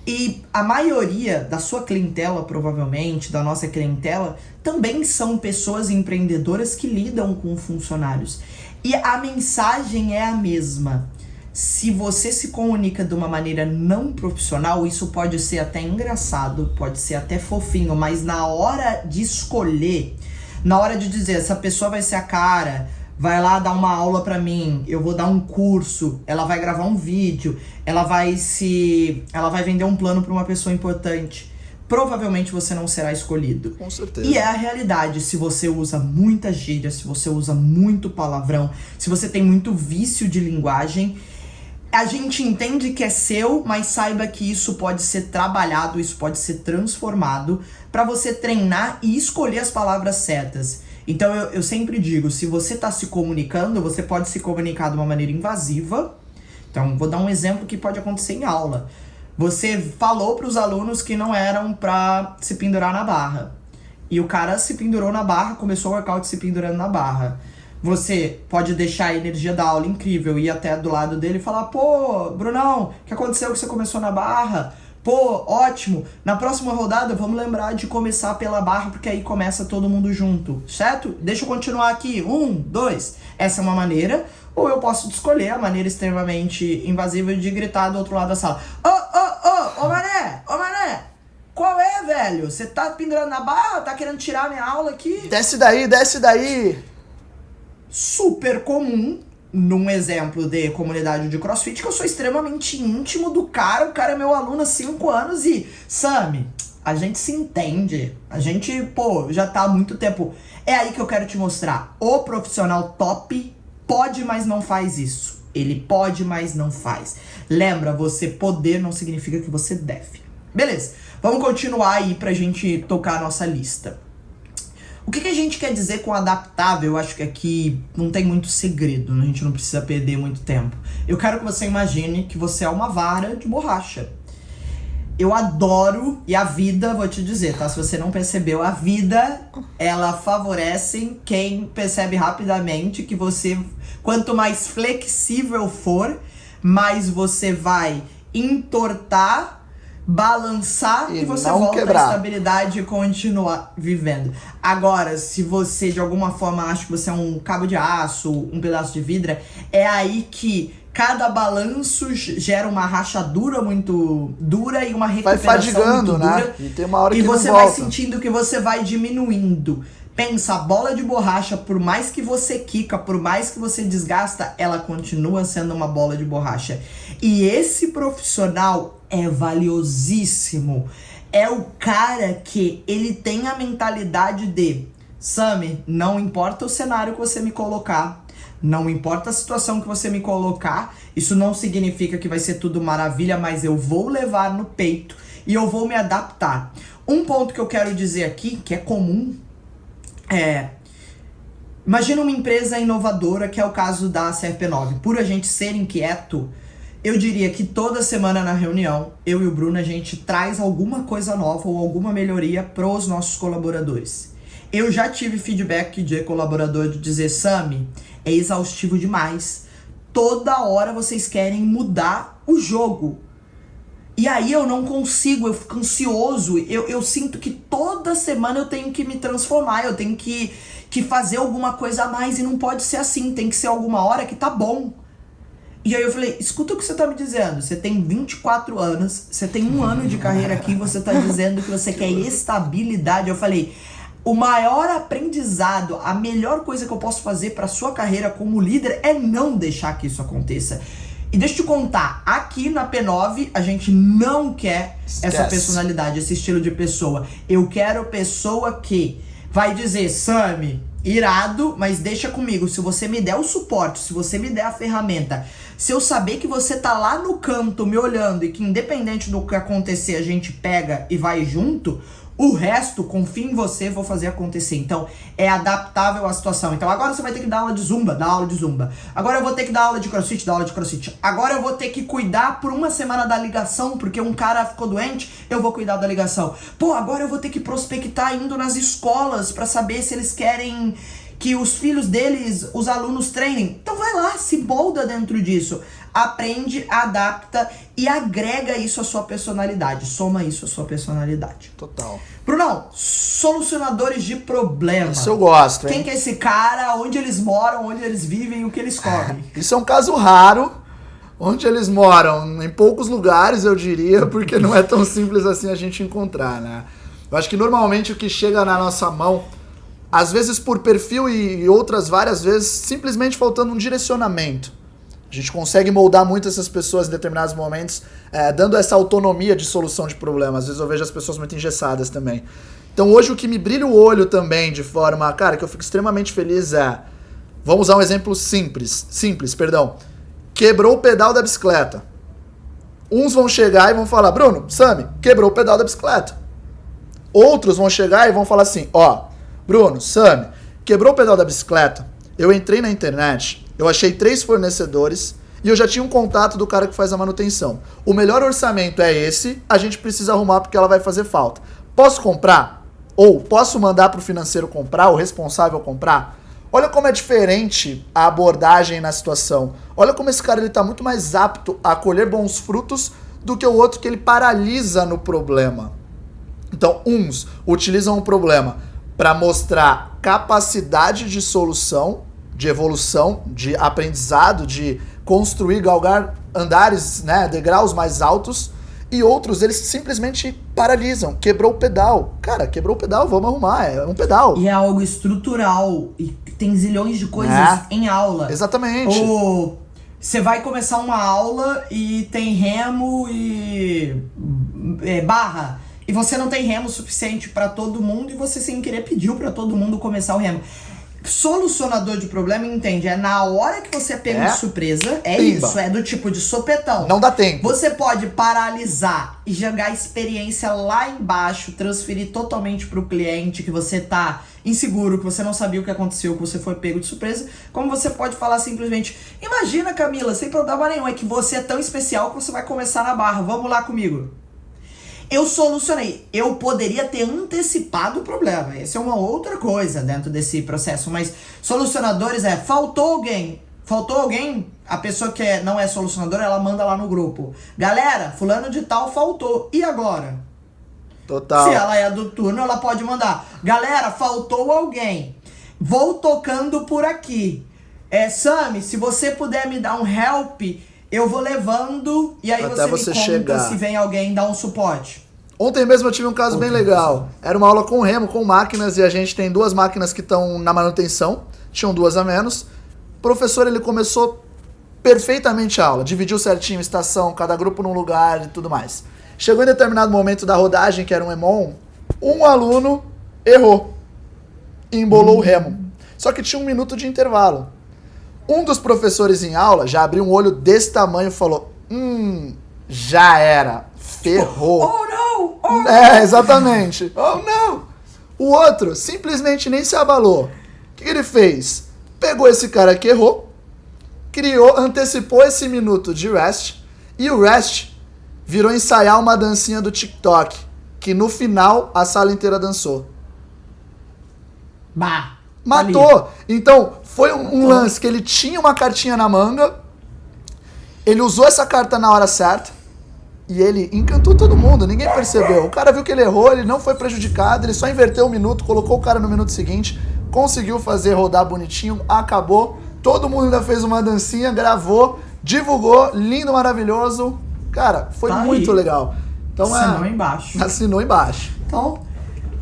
e a maioria da sua clientela, provavelmente, da nossa clientela, também são pessoas empreendedoras que lidam com funcionários. E a mensagem é a mesma. Se você se comunica de uma maneira não profissional, isso pode ser até engraçado, pode ser até fofinho, mas na hora de escolher, na hora de dizer, essa pessoa vai ser a cara, vai lá dar uma aula pra mim, eu vou dar um curso, ela vai gravar um vídeo, ela vai vender um plano pra uma pessoa importante, provavelmente você não será escolhido. Com certeza. E é a realidade, se você usa muita gíria, se você usa muito palavrão, se você tem muito vício de linguagem, a gente entende que é seu, mas saiba que isso pode ser trabalhado, isso pode ser transformado para você treinar e escolher as palavras certas. Então eu sempre digo, se você está se comunicando, você pode se comunicar de uma maneira invasiva. Então vou dar um exemplo que pode acontecer em aula. Você falou para os alunos que não eram para se pendurar na barra. E o cara se pendurou na barra, começou o workout se pendurando na barra. Você pode deixar a energia da aula incrível, ir até do lado dele e falar, pô, Brunão, o que aconteceu que você começou na barra? Pô, ótimo, na próxima rodada vamos lembrar de começar pela barra, porque aí começa todo mundo junto, certo? Deixa eu continuar aqui, 1, 2, essa é uma maneira, ou eu posso escolher a maneira extremamente invasiva de gritar do outro lado da sala, ô mané, velho, você tá pendurando na barra, tá querendo tirar minha aula aqui? Desce daí, desce daí. Super comum, num exemplo de comunidade de CrossFit, que eu sou extremamente íntimo do cara, o cara é meu aluno há 5 anos e, Sami, a gente se entende, a gente, já tá há muito tempo. É aí que eu quero te mostrar, o profissional top pode, mas não faz isso. Ele pode, mas não faz. Lembra, você poder não significa que você deve. Beleza, vamos continuar aí pra gente tocar a nossa lista. O que a gente quer dizer com adaptável? Eu acho que aqui não tem muito segredo, a gente não precisa perder muito tempo. Eu quero que você imagine que você é uma vara de borracha. Eu adoro, e a vida, vou te dizer, tá? Se você não percebeu, a vida, ela favorece quem percebe rapidamente que você, quanto mais flexível for, mais você vai entortar, balançar e você volta quebrar. à estabilidade e continuar vivendo. Agora, se você de alguma forma acha que você é um cabo de aço, um pedaço de vidro, é aí que cada balanço gera uma rachadura muito dura e uma recuperação vai fadigando, muito dura. né? E tem uma hora que e não você volta. vai sentindo que você vai diminuindo. Pensa, a bola de borracha, por mais que você quica, por mais que você desgasta, ela continua sendo uma bola de borracha. E esse profissional é valiosíssimo. É o cara que ele tem a mentalidade de Sami, não importa o cenário que você me colocar, não importa a situação que você me colocar, isso não significa que vai ser tudo maravilha, mas eu vou levar no peito e eu vou me adaptar. Um ponto que eu quero dizer aqui, que é comum, imagina uma empresa inovadora, que é o caso da CFP9. Por a gente ser inquieto, eu diria que toda semana na reunião, eu e o Bruno, a gente traz alguma coisa nova ou alguma melhoria para os nossos colaboradores. Eu já tive feedback de colaborador de dizer, Sami, é exaustivo demais. Toda hora vocês querem mudar o jogo. E aí eu não consigo, eu fico ansioso, eu sinto que toda semana eu tenho que me transformar, eu tenho que fazer alguma coisa a mais e não pode ser assim, tem que ser alguma hora que tá bom. E aí eu falei, escuta o que você tá me dizendo, você tem 24 anos, você tem 1 ano de carreira aqui, você tá dizendo que você quer estabilidade. Eu falei, o maior aprendizado, a melhor coisa que eu posso fazer pra sua carreira como líder é não deixar que isso aconteça. E deixa eu te contar, aqui na P9 a gente não quer essa personalidade, esse estilo de pessoa. Eu quero pessoa que vai dizer, Sami, irado, mas deixa comigo. Se você me der o suporte, se você me der a ferramenta, se eu saber que você tá lá no canto me olhando e que independente do que acontecer a gente pega e vai junto, o resto, confio em você, vou fazer acontecer. Então, é adaptável à situação. Então, agora você vai ter que dar aula de zumba, dá aula de zumba. Agora eu vou ter que dar aula de crossfit, dá aula de crossfit. Agora eu vou ter que cuidar por 1 semana da ligação, porque um cara ficou doente, eu vou cuidar da ligação. Pô, agora eu vou ter que prospectar indo nas escolas pra saber se eles querem que os filhos deles, os alunos treinem. Então vai lá, se molda dentro disso. Aprende, adapta e agrega isso à sua personalidade. Soma isso à sua personalidade. Total. Brunão, solucionadores de problema. Isso eu gosto, hein? Quem que é esse cara? Onde eles moram? Onde eles vivem? O que eles comem? Isso é um caso raro. Onde eles moram? Em poucos lugares, eu diria, porque não é tão simples assim a gente encontrar, né? Eu acho que normalmente o que chega na nossa mão, às vezes por perfil e outras várias vezes, simplesmente faltando um direcionamento. A gente consegue moldar muito essas pessoas em determinados momentos, dando essa autonomia de solução de problemas. Às vezes eu vejo as pessoas muito engessadas também. Então hoje o que me brilha o olho também, de forma, cara, que eu fico extremamente feliz vamos usar um exemplo simples, quebrou o pedal da bicicleta. Uns vão chegar e vão falar, Bruno, Sami, quebrou o pedal da bicicleta. Outros vão chegar e vão falar assim, Bruno, Sami, quebrou o pedal da bicicleta, eu entrei na internet, eu achei 3 fornecedores e eu já tinha um contato do cara que faz a manutenção. O melhor orçamento é esse, a gente precisa arrumar porque ela vai fazer falta. Posso comprar? Ou posso mandar para o financeiro comprar, o responsável comprar? Olha como é diferente a abordagem na situação. Olha como esse cara ele tá muito mais apto a colher bons frutos do que o outro que ele paralisa no problema. Então, uns utilizam o problema para mostrar capacidade de solução, de evolução, de aprendizado, de construir, galgar andares, né, degraus mais altos, E outros, eles simplesmente paralisam. Quebrou o pedal. Cara, quebrou o pedal, vamos arrumar. É um pedal. E é algo estrutural. E tem zilhões de coisas em aula. Exatamente. Ou você vai começar uma aula e tem remo e barra. E você não tem remo suficiente pra todo mundo e você sem querer pediu pra todo mundo começar o remo. Solucionador de problema, entende? É na hora que você pega de surpresa, Pimba. isso, é do tipo de sopetão. Não dá tempo. Você pode paralisar e jogar a experiência lá embaixo, transferir totalmente pro cliente que você tá inseguro, que você não sabia o que aconteceu, que você foi pego de surpresa. Como você pode falar simplesmente, imagina, Camila, sem problema nenhum, é que você é tão especial que você vai começar na barra, vamos lá comigo. Eu solucionei. Eu poderia ter antecipado o problema. Essa é uma outra coisa dentro desse processo. Mas solucionadores faltou alguém. Faltou alguém? A pessoa que não é solucionadora, ela manda lá no grupo. Galera, fulano de tal faltou. E agora? Total. Se ela é do turno, ela pode mandar. Galera, faltou alguém. Vou tocando por aqui. Sami, se você puder me dar um help, eu vou levando e aí até você me conta chegar. Se vem alguém dar um suporte. Ontem mesmo eu tive um caso bem legal. Era uma aula com remo, com máquinas, e a gente tem 2 máquinas que estão na manutenção. Tinham 2 a menos. O professor, ele começou perfeitamente a aula. Dividiu certinho estação, cada grupo num lugar e tudo mais. Chegou em determinado momento da rodagem, que era um EMON, um aluno errou. E embolou o remo. Só que tinha 1 minuto de intervalo. Um dos professores em aula já abriu um olho desse tamanho e falou: já era, ferrou. Oh não! Oh, não! Exatamente. Oh não! O outro simplesmente nem se abalou. O que ele fez? Pegou esse cara que errou, antecipou esse minuto de rest, e o rest virou ensaiar uma dancinha do TikTok, que no final a sala inteira dançou. Bah! Matou! Ali. Então, foi um lance que ele tinha uma cartinha na manga, ele usou essa carta na hora certa, e ele encantou todo mundo, ninguém percebeu. O cara viu que ele errou, ele não foi prejudicado, ele só inverteu o minuto, colocou o cara no minuto seguinte, conseguiu fazer rodar bonitinho, acabou. Todo mundo ainda fez uma dancinha, gravou, divulgou, lindo, maravilhoso. Cara, foi muito legal. Então, assinou embaixo. Assinou embaixo. Então,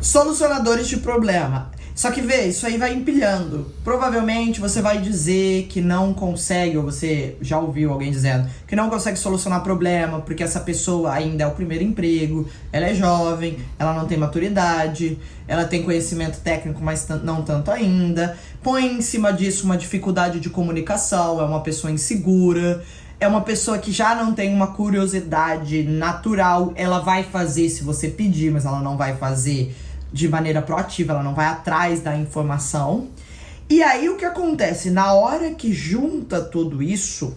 solucionadores de problema. Só que isso aí vai empilhando. Provavelmente você vai dizer que não consegue, ou você já ouviu alguém dizendo que não consegue solucionar problema porque essa pessoa ainda é o primeiro emprego, ela é jovem, ela não tem maturidade, ela tem conhecimento técnico, mas não tanto ainda. Põe em cima disso uma dificuldade de comunicação, é uma pessoa insegura, é uma pessoa que já não tem uma curiosidade natural. Ela vai fazer se você pedir, mas ela não vai fazer de maneira proativa, ela não vai atrás da informação. E aí o que acontece? Na hora que junta tudo isso,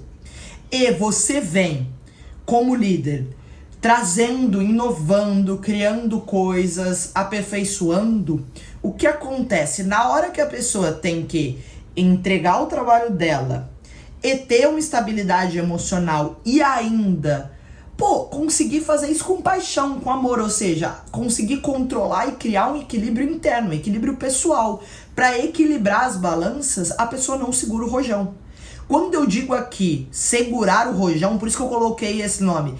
e você vem como líder, trazendo, inovando, criando coisas, aperfeiçoando, o que acontece? Na hora que a pessoa tem que entregar o trabalho dela e ter uma estabilidade emocional e ainda conseguir fazer isso com paixão, com amor, ou seja, conseguir controlar e criar um equilíbrio interno, um equilíbrio pessoal. Para equilibrar as balanças, a pessoa não segura o rojão. Quando eu digo aqui segurar o rojão, por isso que eu coloquei esse nome,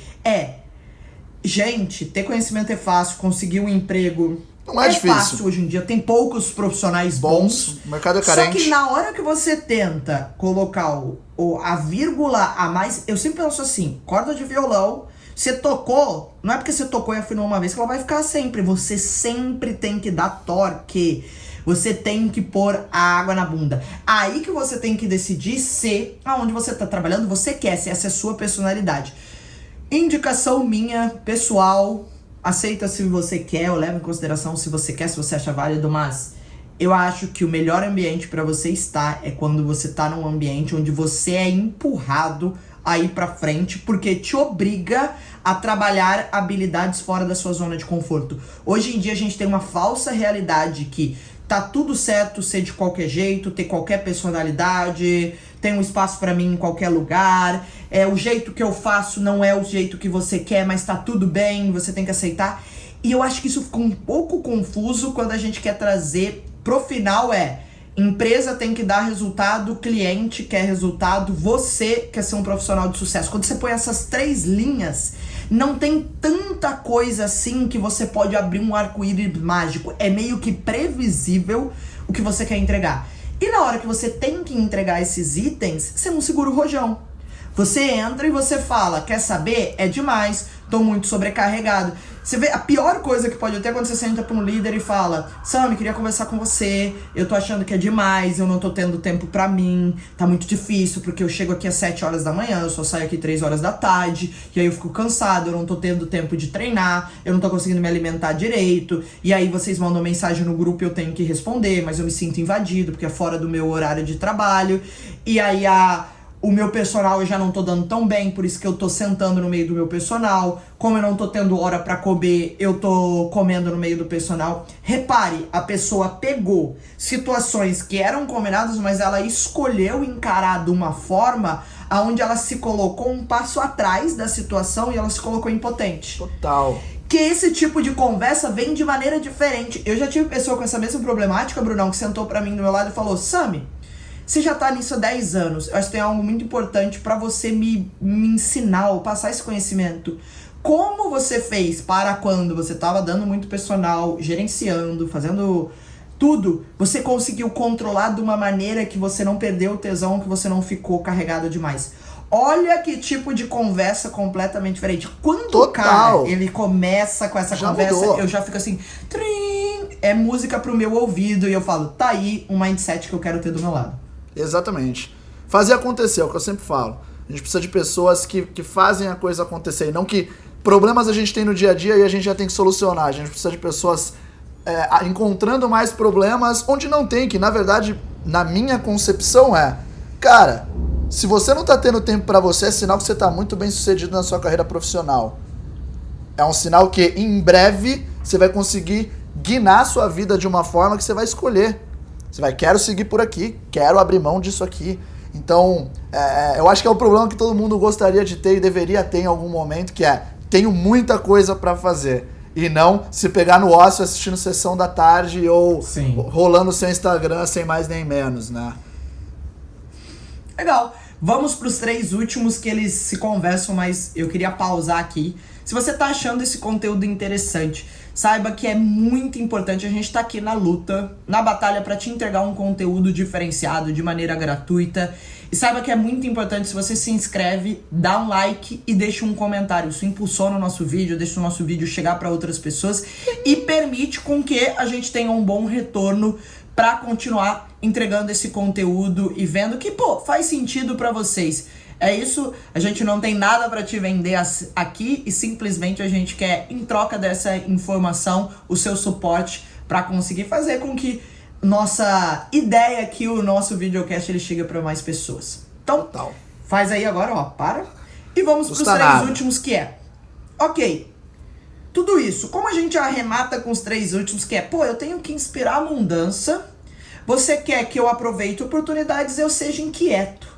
gente, ter conhecimento é fácil, conseguir um emprego não é difícil. Fácil hoje em dia, tem poucos profissionais bons. O mercado é carente. Só que na hora que você tenta colocar a vírgula a mais, eu sempre penso assim, corda de violão, você tocou, não é porque você tocou e afinou uma vez que ela vai ficar sempre. Você sempre tem que dar torque. Você tem que pôr a água na bunda. Aí que você tem que decidir se aonde você tá trabalhando você quer, se essa é a sua personalidade. Indicação minha, pessoal, aceita se você quer, eu levo em consideração se você quer, se você acha válido, mas eu acho que o melhor ambiente para você estar é quando você tá num ambiente onde você é empurrado a ir pra frente, porque te obriga a trabalhar habilidades fora da sua zona de conforto. Hoje em dia a gente tem uma falsa realidade que tá tudo certo ser de qualquer jeito, ter qualquer personalidade, tem um espaço pra mim em qualquer lugar, o jeito que eu faço não é o jeito que você quer, mas tá tudo bem, você tem que aceitar. E eu acho que isso fica um pouco confuso quando a gente quer trazer pro final Empresa tem que dar resultado, cliente quer resultado, você quer ser um profissional de sucesso. Quando você põe essas 3 linhas, não tem tanta coisa assim que você pode abrir um arco-íris mágico. É meio que previsível o que você quer entregar. E na hora que você tem que entregar esses itens, você não segura o rojão. Você entra e você fala, quer saber? É demais, tô muito sobrecarregado. Você vê, a pior coisa que pode ter é quando você senta pra um líder e fala, Sami, queria conversar com você, eu tô achando que é demais, eu não tô tendo tempo pra mim, tá muito difícil, porque eu chego aqui às 7 horas da manhã, eu só saio aqui 3 horas da tarde, e aí eu fico cansado, eu não tô tendo tempo de treinar, eu não tô conseguindo me alimentar direito, e aí vocês mandam mensagem no grupo e eu tenho que responder, mas eu me sinto invadido, porque é fora do meu horário de trabalho, e aí o meu personal eu já não tô dando tão bem, por isso que eu tô sentando no meio do meu personal. Como eu não tô tendo hora pra comer, eu tô comendo no meio do personal. Repare, a pessoa pegou situações que eram combinadas, mas ela escolheu encarar de uma forma onde ela se colocou um passo atrás da situação e ela se colocou impotente. Total. Que esse tipo de conversa vem de maneira diferente. Eu já tive pessoa com essa mesma problemática, Brunão, que sentou pra mim do meu lado e falou, Sami, você já tá nisso há 10 anos. Eu acho que tem algo muito importante pra você me ensinar ou passar esse conhecimento. Como você fez para quando você tava dando muito personal, gerenciando, fazendo tudo, você conseguiu controlar de uma maneira que você não perdeu o tesão, que você não ficou carregado demais. Olha que tipo de conversa completamente diferente. Quando o cara, ele começa com essa conversa, mudou. Eu já fico assim, trim, é música pro meu ouvido, e eu falo, tá aí um mindset que eu quero ter do meu lado. Exatamente. Fazer acontecer, é o que eu sempre falo. A gente precisa de pessoas que fazem a coisa acontecer. E não que problemas a gente tem no dia a dia e a gente já tem que solucionar. A gente precisa de pessoas encontrando mais problemas onde não tem. Que na verdade, na minha concepção cara, se você não tá tendo tempo pra você, é sinal que você tá muito bem sucedido na sua carreira profissional. É um sinal que em breve você vai conseguir guinar a sua vida de uma forma que você vai escolher. Você vai, quero seguir por aqui, quero abrir mão disso aqui. Então, eu acho que é o problema que todo mundo gostaria de ter e deveria ter em algum momento, que tenho muita coisa pra fazer. E não se pegar no ócio assistindo sessão da tarde ou rolando seu Instagram sem mais nem menos, né? Legal. Vamos pros 3 últimos que eles se conversam, mas eu queria pausar aqui. Se você tá achando esse conteúdo interessante, saiba que é muito importante, a gente tá aqui na luta, na batalha pra te entregar um conteúdo diferenciado de maneira gratuita. E saiba que é muito importante, se você se inscreve, dá um like e deixa um comentário. Isso impulsiona o nosso vídeo, deixa o nosso vídeo chegar pra outras pessoas e permite com que a gente tenha um bom retorno pra continuar entregando esse conteúdo e vendo que, faz sentido pra vocês. É isso, a gente não tem nada pra te vender aqui e simplesmente a gente quer, em troca dessa informação, o seu suporte pra conseguir fazer com que nossa ideia aqui, o nosso videocast, ele chegue pra mais pessoas. Então, faz aí agora, para. E vamos pros 3 últimos, que ok, tudo isso, como a gente arremata com os 3 últimos, que eu tenho que inspirar a mudança, você quer que eu aproveite oportunidades e eu seja inquieto.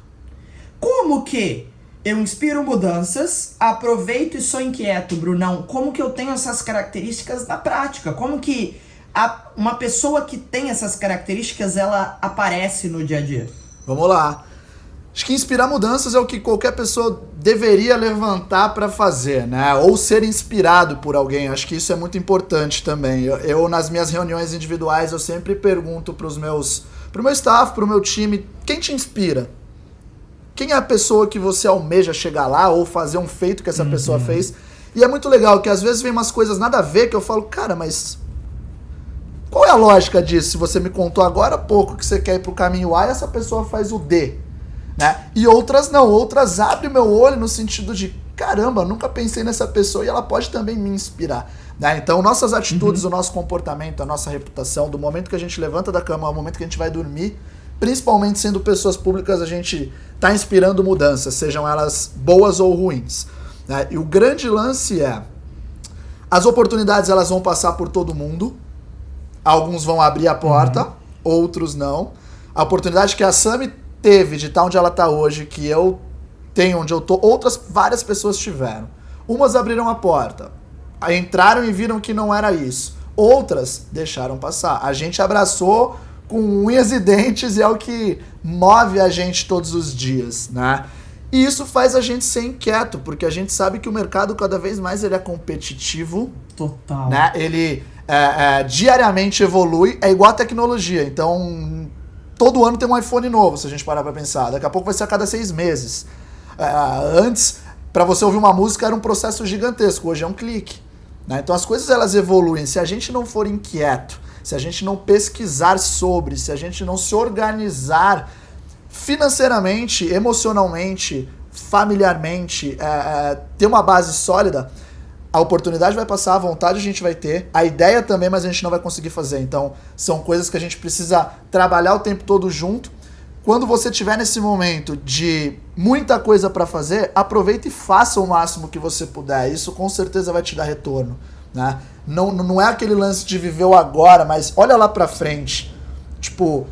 Como que eu inspiro mudanças, aproveito e sou inquieto, Brunão? Como que eu tenho essas características na prática? Como que uma pessoa que tem essas características, ela aparece no dia a dia? Vamos lá. Acho que inspirar mudanças é o que qualquer pessoa deveria levantar para fazer, né? Ou ser inspirado por alguém. Acho que isso é muito importante também. Eu nas minhas reuniões individuais, eu sempre pergunto pro meu staff, pro meu time, quem te inspira? Quem é a pessoa que você almeja chegar lá ou fazer um feito que essa pessoa fez? E é muito legal que às vezes vem umas coisas nada a ver que eu falo, cara, mas qual é a lógica disso? Se você me contou agora há pouco que você quer ir pro caminho A e essa pessoa faz o D, né? E outras não, outras abrem meu olho no sentido de, caramba, nunca pensei nessa pessoa e ela pode também me inspirar, né? Então nossas atitudes, o nosso comportamento, a nossa reputação, do momento que a gente levanta da cama ao momento que a gente vai dormir, principalmente sendo pessoas públicas, a gente tá inspirando mudanças, sejam elas boas ou ruins, né? E o grande lance as oportunidades elas vão passar por todo mundo, alguns vão abrir a porta, outros não. A oportunidade que a Sami teve de estar onde ela tá hoje, que eu tenho onde eu tô, várias pessoas tiveram. Umas abriram a porta, entraram e viram que não era isso. Outras deixaram passar. A gente abraçou com unhas e dentes e é o que move a gente todos os dias, né? E isso faz a gente ser inquieto, porque a gente sabe que o mercado cada vez mais ele é competitivo. Total. Né? Ele diariamente evolui, é igual a tecnologia. Então, todo ano tem um iPhone novo, se a gente parar pra pensar. Daqui a pouco vai ser a cada 6 meses. Antes, para você ouvir uma música era um processo gigantesco, hoje é um clique. Né? Então as coisas elas evoluem. Se a gente não for inquieto, se a gente não pesquisar sobre, se a gente não se organizar financeiramente, emocionalmente, familiarmente, ter uma base sólida, a oportunidade vai passar, a vontade a gente vai ter, a ideia também, mas a gente não vai conseguir fazer. Então, são coisas que a gente precisa trabalhar o tempo todo junto. Quando você estiver nesse momento de muita coisa para fazer, aproveita e faça o máximo que você puder. Isso com certeza vai te dar retorno, né? Não é aquele lance de viver o agora, mas olha lá para frente. Tipo,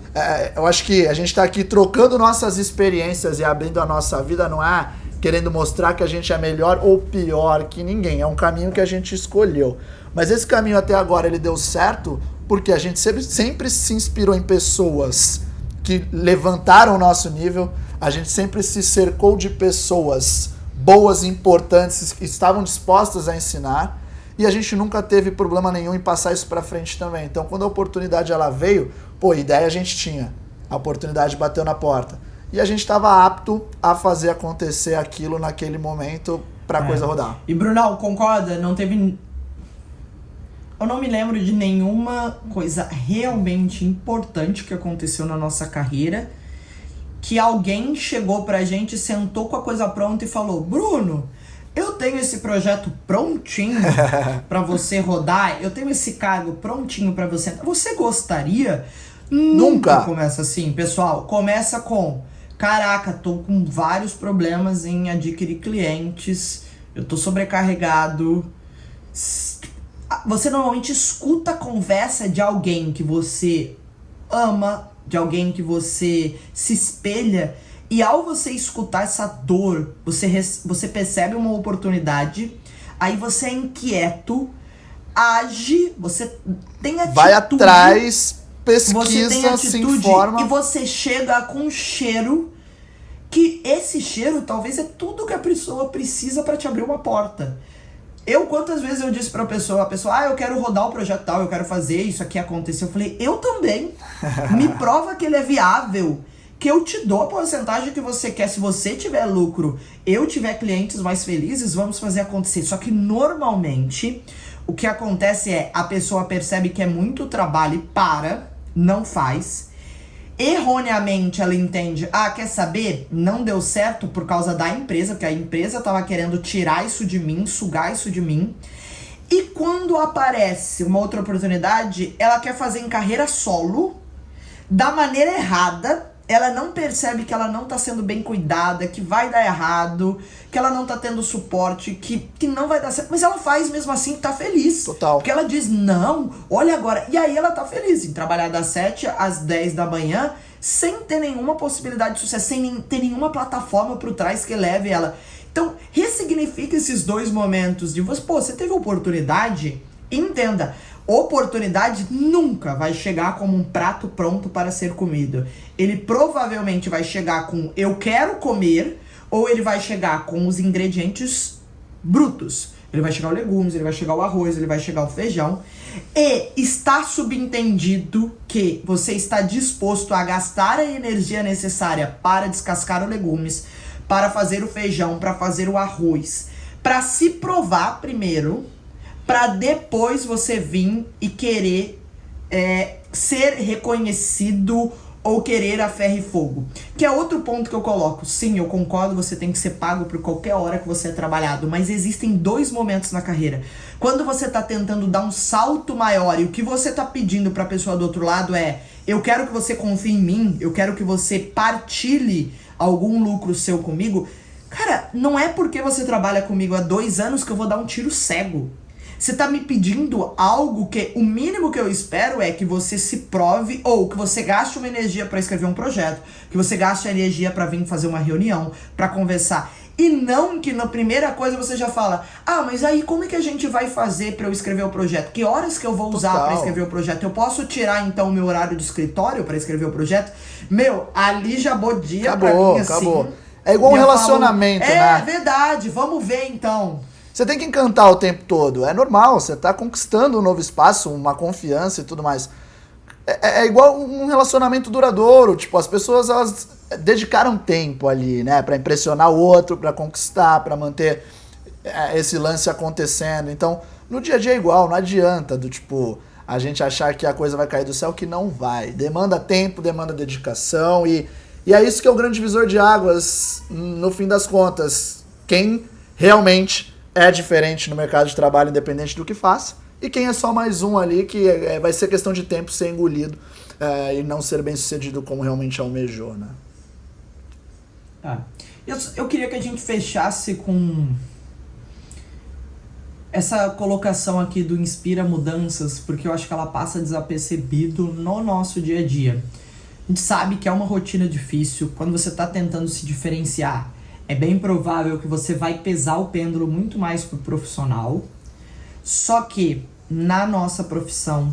eu acho que a gente tá aqui trocando nossas experiências e abrindo a nossa vida, não é querendo mostrar que a gente é melhor ou pior que ninguém. É um caminho que a gente escolheu. Mas esse caminho até agora ele deu certo porque a gente sempre se inspirou em pessoas que levantaram o nosso nível. A gente sempre se cercou de pessoas boas e importantes que estavam dispostas a ensinar. E a gente nunca teve problema nenhum em passar isso pra frente também. Então, quando a oportunidade ela veio, ideia a gente tinha. A oportunidade bateu na porta. E a gente estava apto a fazer acontecer aquilo naquele momento pra coisa rodar. E Brunão, concorda? Não teve... Eu não me lembro de nenhuma coisa realmente importante que aconteceu na nossa carreira que alguém chegou pra gente, sentou com a coisa pronta e falou: Bruno, eu tenho esse projeto prontinho pra você rodar, eu tenho esse cargo prontinho pra você. Você gostaria? Nunca começa assim, pessoal. Começa com: caraca, tô com vários problemas em adquirir clientes, eu tô sobrecarregado. Você normalmente escuta a conversa de alguém que você ama, de alguém que você se espelha, e ao você escutar essa dor, você percebe uma oportunidade, aí você é inquieto, age, você tem atitude. Vai atrás, pesquisa, se informa. E você chega com um cheiro, que esse cheiro talvez é tudo que a pessoa precisa para te abrir uma porta. Quantas vezes eu disse pra pessoa, eu quero rodar o projeto tal, eu quero fazer isso aqui acontecer. Eu falei, eu também. Me prova que ele é viável, que eu te dou a porcentagem que você quer. Se você tiver lucro, eu tiver clientes mais felizes, vamos fazer acontecer. Só que normalmente, o que acontece é, a pessoa percebe que é muito trabalho e não faz. Erroneamente ela entende, quer saber? Não deu certo por causa da empresa, porque a empresa tava querendo tirar isso de mim, sugar isso de mim. E quando aparece uma outra oportunidade, ela quer fazer em carreira solo, da maneira errada. Ela não percebe que ela não tá sendo bem cuidada, que vai dar errado, que ela não tá tendo suporte, que não vai dar certo. Mas ela faz mesmo assim, tá feliz. Total. Porque ela diz, não, olha agora. E aí ela tá feliz em trabalhar das 7 às 10 da manhã, sem ter nenhuma possibilidade de sucesso, sem ter nenhuma plataforma por trás que leve ela. Então, ressignifica esses dois momentos de você teve oportunidade, entenda. Oportunidade nunca vai chegar como um prato pronto para ser comido. Ele provavelmente vai chegar com eu quero comer, ou ele vai chegar com os ingredientes brutos. Ele vai chegar o legumes, ele vai chegar o arroz, ele vai chegar o feijão. E está subentendido que você está disposto a gastar a energia necessária para descascar os legumes, para fazer o feijão, para fazer o arroz, para se provar primeiro, para depois você vir e querer ser reconhecido ou querer a ferro e fogo. Que é outro ponto que eu coloco. Sim, eu concordo, você tem que ser pago por qualquer hora que você é trabalhado, mas existem dois momentos na carreira. Quando você tá tentando dar um salto maior e o que você tá pedindo pra pessoa do outro lado é: eu quero que você confie em mim, eu quero que você partilhe algum lucro seu comigo. Cara, não é porque você trabalha comigo há 2 anos que eu vou dar um tiro cego. Você tá me pedindo algo que o mínimo que eu espero é que você se prove, ou que você gaste uma energia pra escrever um projeto, que você gaste energia pra vir fazer uma reunião, pra conversar. E não que na primeira coisa você já fala, mas aí como é que a gente vai fazer pra eu escrever o projeto? Que horas que eu vou usar pra escrever o projeto? Eu posso tirar então o meu horário de escritório pra escrever o projeto? Meu, ali já bodia acabou, pra mim, assim. Acabou. É igual um relacionamento, né? É verdade, vamos ver então. Você tem que encantar o tempo todo. É normal, você tá conquistando um novo espaço, uma confiança e tudo mais. É igual um relacionamento duradouro. Tipo, as pessoas, elas dedicaram tempo ali, né? Pra impressionar o outro, pra conquistar, pra manter esse lance acontecendo. Então, no dia a dia é igual, não adianta do tipo, a gente achar que a coisa vai cair do céu, que não vai. Demanda tempo, demanda dedicação e é isso que é o grande divisor de águas, no fim das contas. Quem realmente é diferente no mercado de trabalho, independente do que faça, e quem é só mais um ali que vai ser questão de tempo ser engolido e não ser bem sucedido como realmente almejou, né? Eu queria que a gente fechasse com essa colocação aqui do Inspira Mudanças, porque eu acho que ela passa desapercebido no nosso dia a dia. A gente sabe que é uma rotina difícil, quando você está tentando se diferenciar, é bem provável que você vai pesar o pêndulo muito mais pro profissional. Só que, na nossa profissão,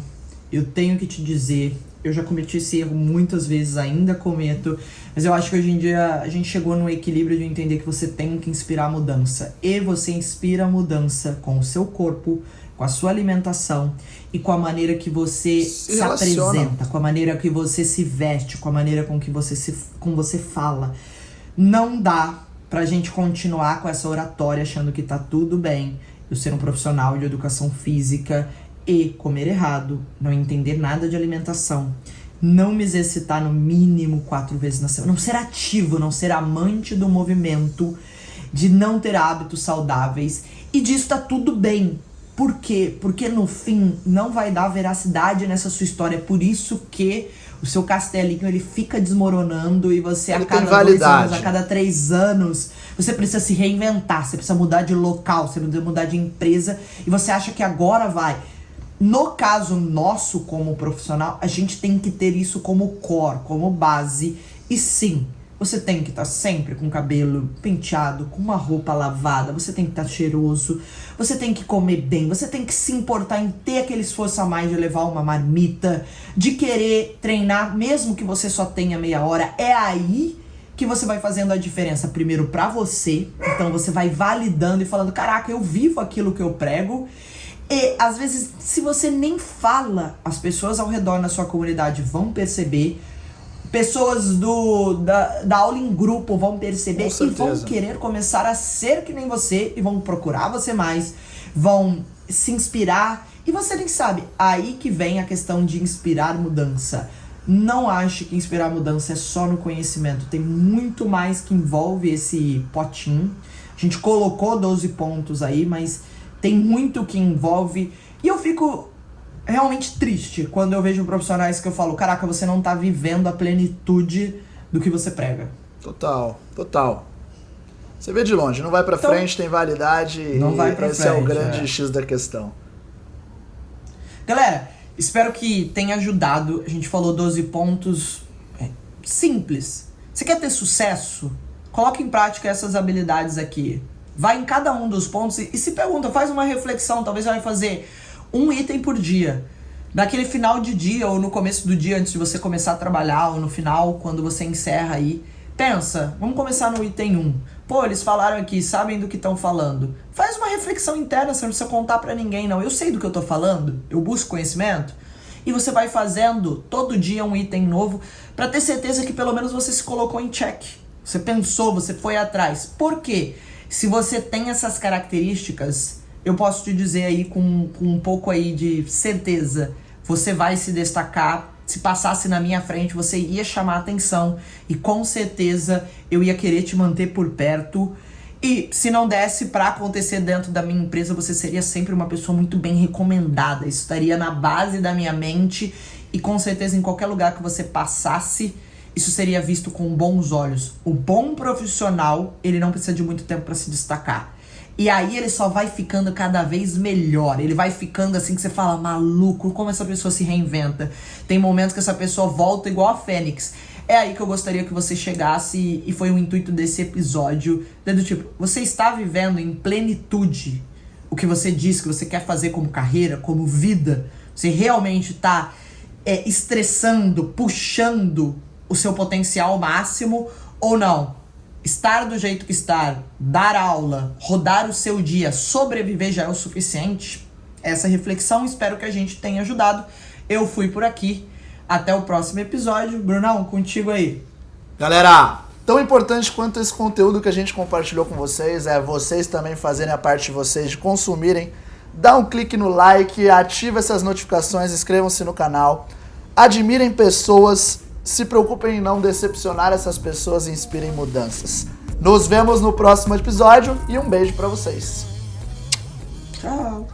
eu tenho que te dizer, eu já cometi esse erro muitas vezes, ainda cometo, mas eu acho que hoje em dia a gente chegou no equilíbrio de entender que você tem que inspirar mudança. E você inspira mudança com o seu corpo, com a sua alimentação e com a maneira que você se apresenta, com a maneira que você se veste, com a maneira com que você fala. Não dá pra gente continuar com essa oratória achando que tá tudo bem eu ser um profissional de educação física e comer errado, não entender nada de alimentação, não me exercitar no mínimo 4 vezes na semana, não ser ativo, não ser amante do movimento, de não ter hábitos saudáveis, e disso tá tudo bem. Por quê? Porque no fim não vai dar veracidade nessa sua história, é por isso que o seu castelinho ele fica desmoronando e você a cada 2 anos, a cada 3 anos, você precisa se reinventar, você precisa mudar de local, você precisa mudar de empresa e você acha que agora vai. No caso nosso como profissional, a gente tem que ter isso como core, como base. E sim, você tem que estar sempre com o cabelo penteado, com uma roupa lavada, você tem que estar cheiroso, você tem que comer bem, você tem que se importar em ter aquele esforço a mais de levar uma marmita, de querer treinar, mesmo que você só tenha meia hora. É aí que você vai fazendo a diferença, primeiro pra você, então você vai validando e falando, caraca, eu vivo aquilo que eu prego. E, às vezes, se você nem fala, as pessoas ao redor na sua comunidade vão perceber, pessoas da aula em grupo vão perceber e vão querer começar a ser que nem você e vão procurar você mais, vão se inspirar. E você nem sabe, aí que vem a questão de inspirar mudança. Não ache que inspirar mudança é só no conhecimento, tem muito mais que envolve esse potinho. A gente colocou 12 pontos aí, mas tem muito que envolve. E eu fico realmente triste quando eu vejo profissionais que eu falo, caraca, você não tá vivendo a plenitude do que você prega. Total. Você vê de longe, não vai pra frente, tem validade. Não vai pra esse frente, é o grande X da questão. Galera, espero que tenha ajudado. A gente falou 12 pontos simples. Você quer ter sucesso? Coloque em prática essas habilidades aqui. Vai em cada um dos pontos e se pergunta, faz uma reflexão. Talvez você vai fazer um item por dia. Naquele final de dia ou no começo do dia, antes de você começar a trabalhar, ou no final, quando você encerra aí. Pensa, vamos começar no item 1. Pô, eles falaram aqui, sabem do que estão falando. Faz uma reflexão interna, você não precisa contar pra ninguém, não. Eu sei do que eu tô falando, eu busco conhecimento. E você vai fazendo todo dia um item novo pra ter certeza que pelo menos você se colocou em check. Você pensou, você foi atrás. Por quê? Se você tem essas características, eu posso te dizer aí com um pouco aí de certeza, você vai se destacar. Se passasse na minha frente, você ia chamar atenção e com certeza eu ia querer te manter por perto. E se não desse pra acontecer dentro da minha empresa, você seria sempre uma pessoa muito bem recomendada. Isso estaria na base da minha mente e com certeza em qualquer lugar que você passasse, isso seria visto com bons olhos. O bom profissional, ele não precisa de muito tempo para se destacar. E aí ele só vai ficando cada vez melhor. Ele vai ficando assim que você fala, maluco, como essa pessoa se reinventa. Tem momentos que essa pessoa volta igual a Fênix. É aí que eu gostaria que você chegasse, e foi o intuito desse episódio. Do tipo, você está vivendo em plenitude o que você diz que você quer fazer como carreira, como vida? Você realmente está estressando, puxando o seu potencial máximo ou não? Estar do jeito que está, dar aula, rodar o seu dia, sobreviver já é o suficiente? Essa reflexão, espero que a gente tenha ajudado. Eu fui por aqui. Até o próximo episódio. Brunão, contigo aí. Galera, tão importante quanto esse conteúdo que a gente compartilhou com vocês é vocês também fazerem a parte de vocês, de consumirem. Dá um clique no like, ativa essas notificações, inscrevam-se no canal. Admirem pessoas, se preocupem em não decepcionar essas pessoas e inspirem mudanças. Nos vemos no próximo episódio e um beijo pra vocês. Tchau.